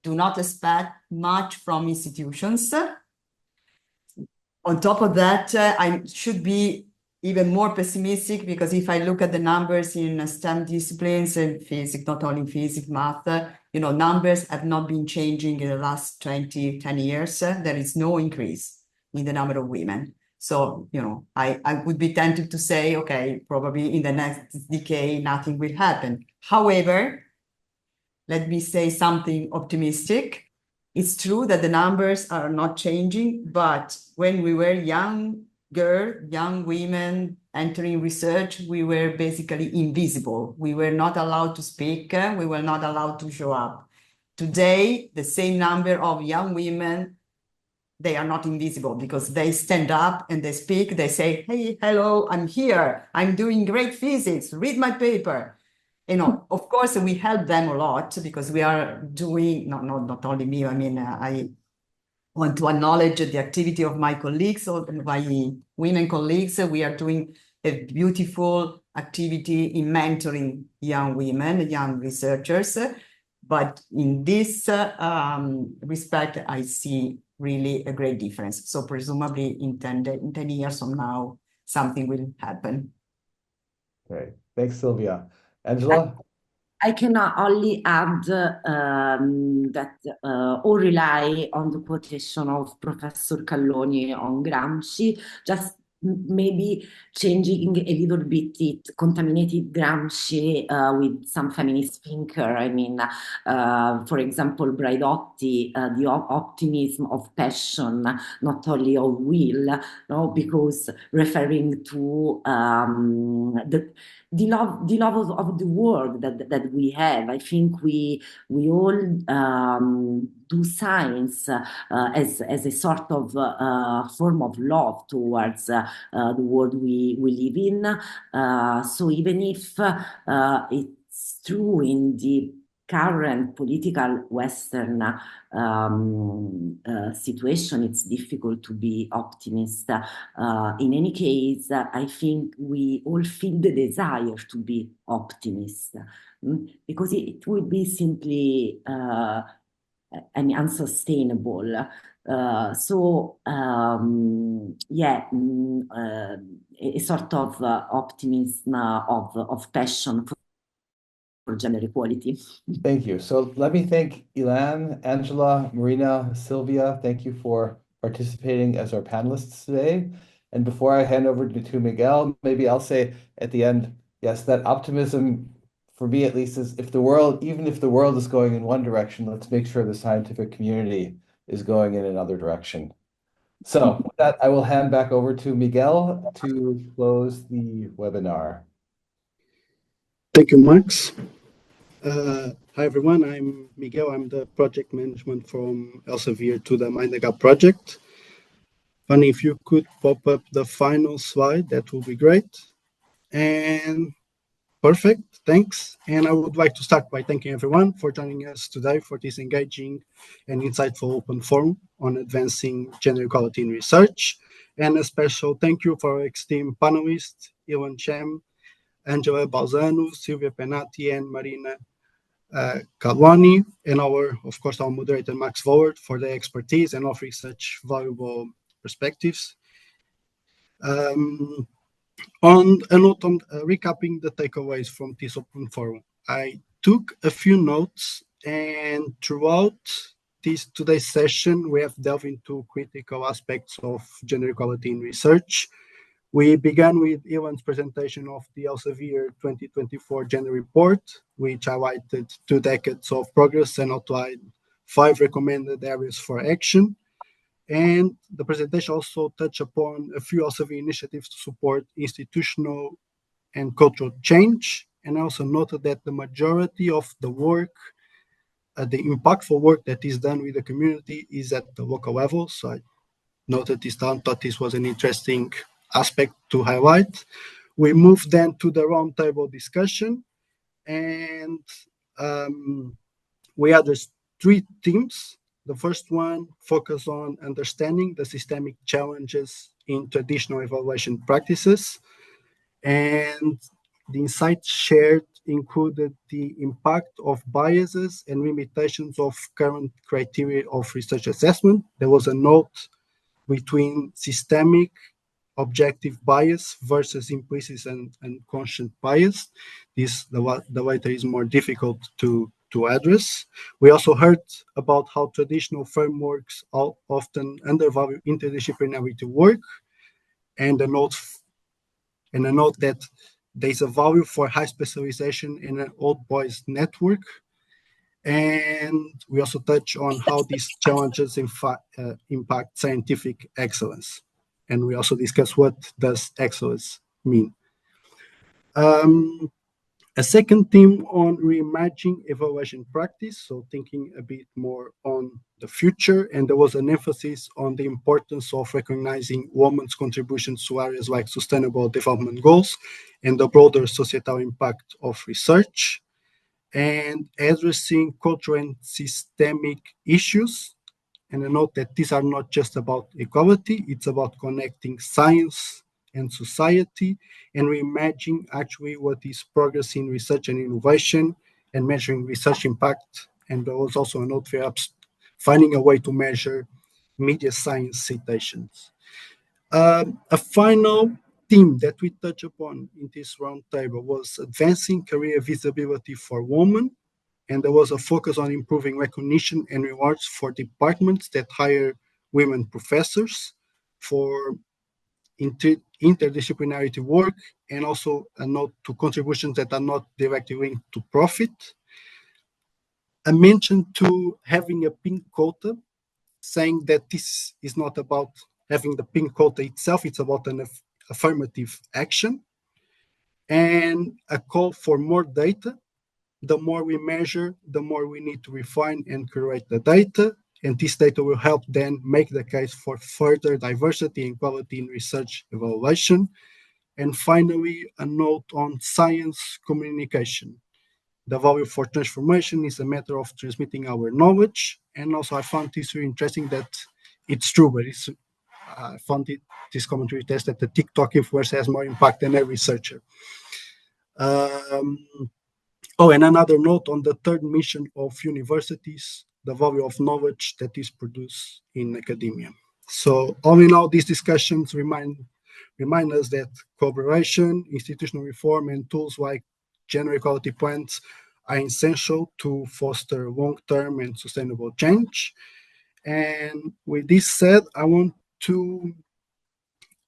Speaker 5: do not expect much from institutions. On top of that, I should be even more pessimistic, because if I look at the numbers in STEM disciplines and physics, not only physics, math, numbers have not been changing in the last 10 years. There is no increase in the number of women. So, I would be tempted to say, okay, probably in the next decade, nothing will happen. However, let me say something optimistic. It's true that the numbers are not changing, but when we were young women entering research, we were basically invisible. We were not allowed to speak. We were not allowed to show up. Today, the same number of young women, they are not invisible because they stand up and they speak. They say, hey, hello, I'm here. I'm doing great physics. Read my paper. Of course, we help them a lot because we are doing, not only me, I mean, I want to acknowledge the activity of my colleagues, or my women colleagues. We are doing a beautiful activity in mentoring young women, young researchers. But in this respect, I see really a great difference. So presumably in 10 years from now, something will happen.
Speaker 3: Great. Thanks, Sylvia. Angela?
Speaker 4: I can only add that or rely on the quotation of Professor Calloni on Gramsci, just maybe changing a little bit it, contaminated Gramsci with some feminist thinker. I mean, for example, Braidotti, the optimism of passion, not only of will, no, because referring to the love of the world that we have. I think we all do science as a sort of form of love towards the world we live in. So even if it's true in the current political Western situation, it's difficult to be optimist. In any case, I think we all feel the desire to be optimist, because it would be simply unsustainable. So yeah, a sort of optimism of passion for gender equality.
Speaker 3: Thank you. So let me thank Ylann, Angela, Marina, Sylvia. Thank you for participating as our panelists today. And before I hand over to Miguel, maybe I'll say at the end, yes, that optimism, for me at least, is even if the world is going in one direction, let's make sure the scientific community is going in another direction. So with that, I will hand back over to Miguel to close the webinar.
Speaker 7: Thank you, Max. Hi, everyone. I'm Miguel. I'm the project management from Elsevier to the MINDtheGEPs project. Fanny, if you could pop up the final slide, that would be great. And perfect, thanks. And I would like to start by thanking everyone for joining us today for this engaging and insightful open forum on advancing gender equality in research. And a special thank you for our esteemed panelists, Ylann Schemm, Angela Balzano, Silvia Penati, and Marina Kalwani, and of course, our moderator, Max Voegler, for their expertise and offering such valuable perspectives. On a note on recapping the takeaways from this open forum, I took a few notes, and throughout today's session, we have delved into critical aspects of gender equality in research. We began with Ylann's presentation of the Elsevier 2024 Gender Report, which highlighted 2 decades of progress and outlined 5 recommended areas for action. And the presentation also touched upon a few Elsevier initiatives to support institutional and cultural change, and also noted that the majority of the work, the impactful work that is done with the community is at the local level. So I noted this down, thought this was an interesting aspect to highlight. We moved then to the roundtable discussion, and we addressed 3 themes. The first one focused on understanding the systemic challenges in traditional evaluation practices, and the insights shared included the impact of biases and limitations of current criteria of research assessment. There was a note between systemic objective bias versus implicit and conscious bias. The latter is more difficult to address. We also heard about how traditional frameworks often undervalue interdisciplinarity work, and a note that there's a value for high specialization in an old boys network. And we also touch on how these challenges impact scientific excellence. And we also discuss what does excellence mean. A second theme on reimagining evaluation practice, so thinking a bit more on the future, and there was an emphasis on the importance of recognizing women's contributions to areas like sustainable development goals and the broader societal impact of research, and addressing cultural and systemic issues. And a note that these are not just about equality, it's about connecting science and society, and reimagining actually what is progress in research and innovation, and measuring research impact. And there was also a note for finding a way to measure media science citations. A final theme that we touch upon in this roundtable was advancing career visibility for women, and there was a focus on improving recognition and rewards for departments that hire women professors for interdisciplinarity work, and also a note to contributions that are not directly linked to profit. A mention to having a pink quota, saying that this is not about having the pink quota itself, it's about an affirmative action, and a call for more data. The more we measure, the more we need to refine and curate the data, and this data will help then make the case for further diversity and quality in research evaluation. And finally, a note on science communication. The value for transformation is a matter of transmitting our knowledge, and also I found this very interesting that it's true, but I found this commentary test that the TikTok influencer has more impact than a researcher. And another note on the third mission of universities, the value of knowledge that is produced in academia. So all in all, these discussions remind us that collaboration, institutional reform, and tools like gender equality plans are essential to foster long-term and sustainable change. And with this said, I want to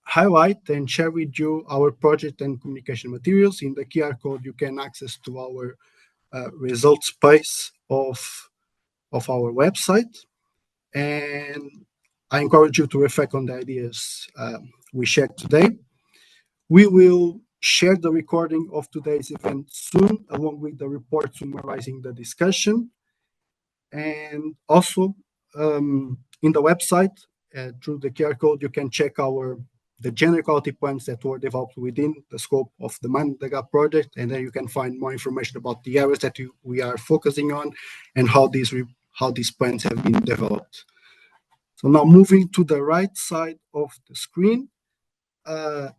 Speaker 7: highlight and share with you our project and communication materials. In the QR code, you can access to our results page of our website. And I encourage you to reflect on the ideas we shared today. We will share the recording of today's event soon, along with the report summarizing the discussion. And also in the website, through the QR code, you can check the gender equality plans that were developed within the scope of the MINDtheGEPs project, and then you can find more information about the areas that we are focusing on and how these plans have been developed. So now moving to the right side of the screen,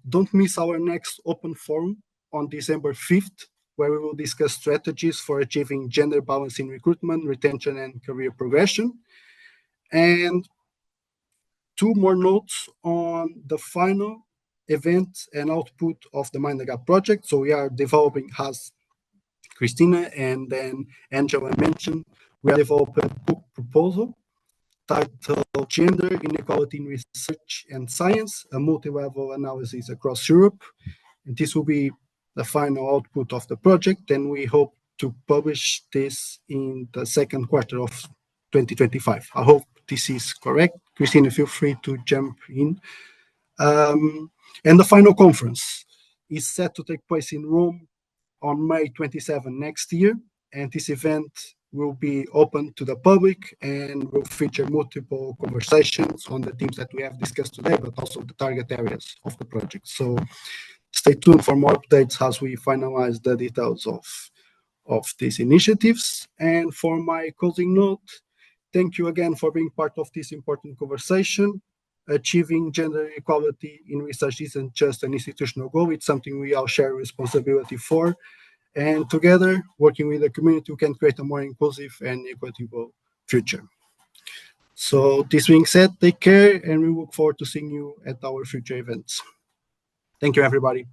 Speaker 7: don't miss our next open forum on December 5th, where we will discuss strategies for achieving gender balance in recruitment, retention, and career progression. And two more notes on the final event and output of the Mind the Gap project. So we are developing, as Cristina and then Angela mentioned, we are developing a book proposal titled Gender Inequality in Research and Science, a multi-level analysis across Europe. And this will be the final output of the project, and we hope to publish this in the second quarter of 2025. I hope this is correct. Cristina, feel free to jump in. And the final conference is set to take place in Rome on May 27 next year, and this event will be open to the public and will feature multiple conversations on the themes that we have discussed today, but also the target areas of the project. So stay tuned for more updates as we finalize the details of these initiatives. And for my closing note, thank you again for being part of this important conversation. Achieving gender equality in research isn't just an institutional goal, it's something we all share responsibility for. And together, working with the community, we can create a more inclusive and equitable future. So this being said, take care, and we look forward to seeing you at our future events. Thank you, everybody.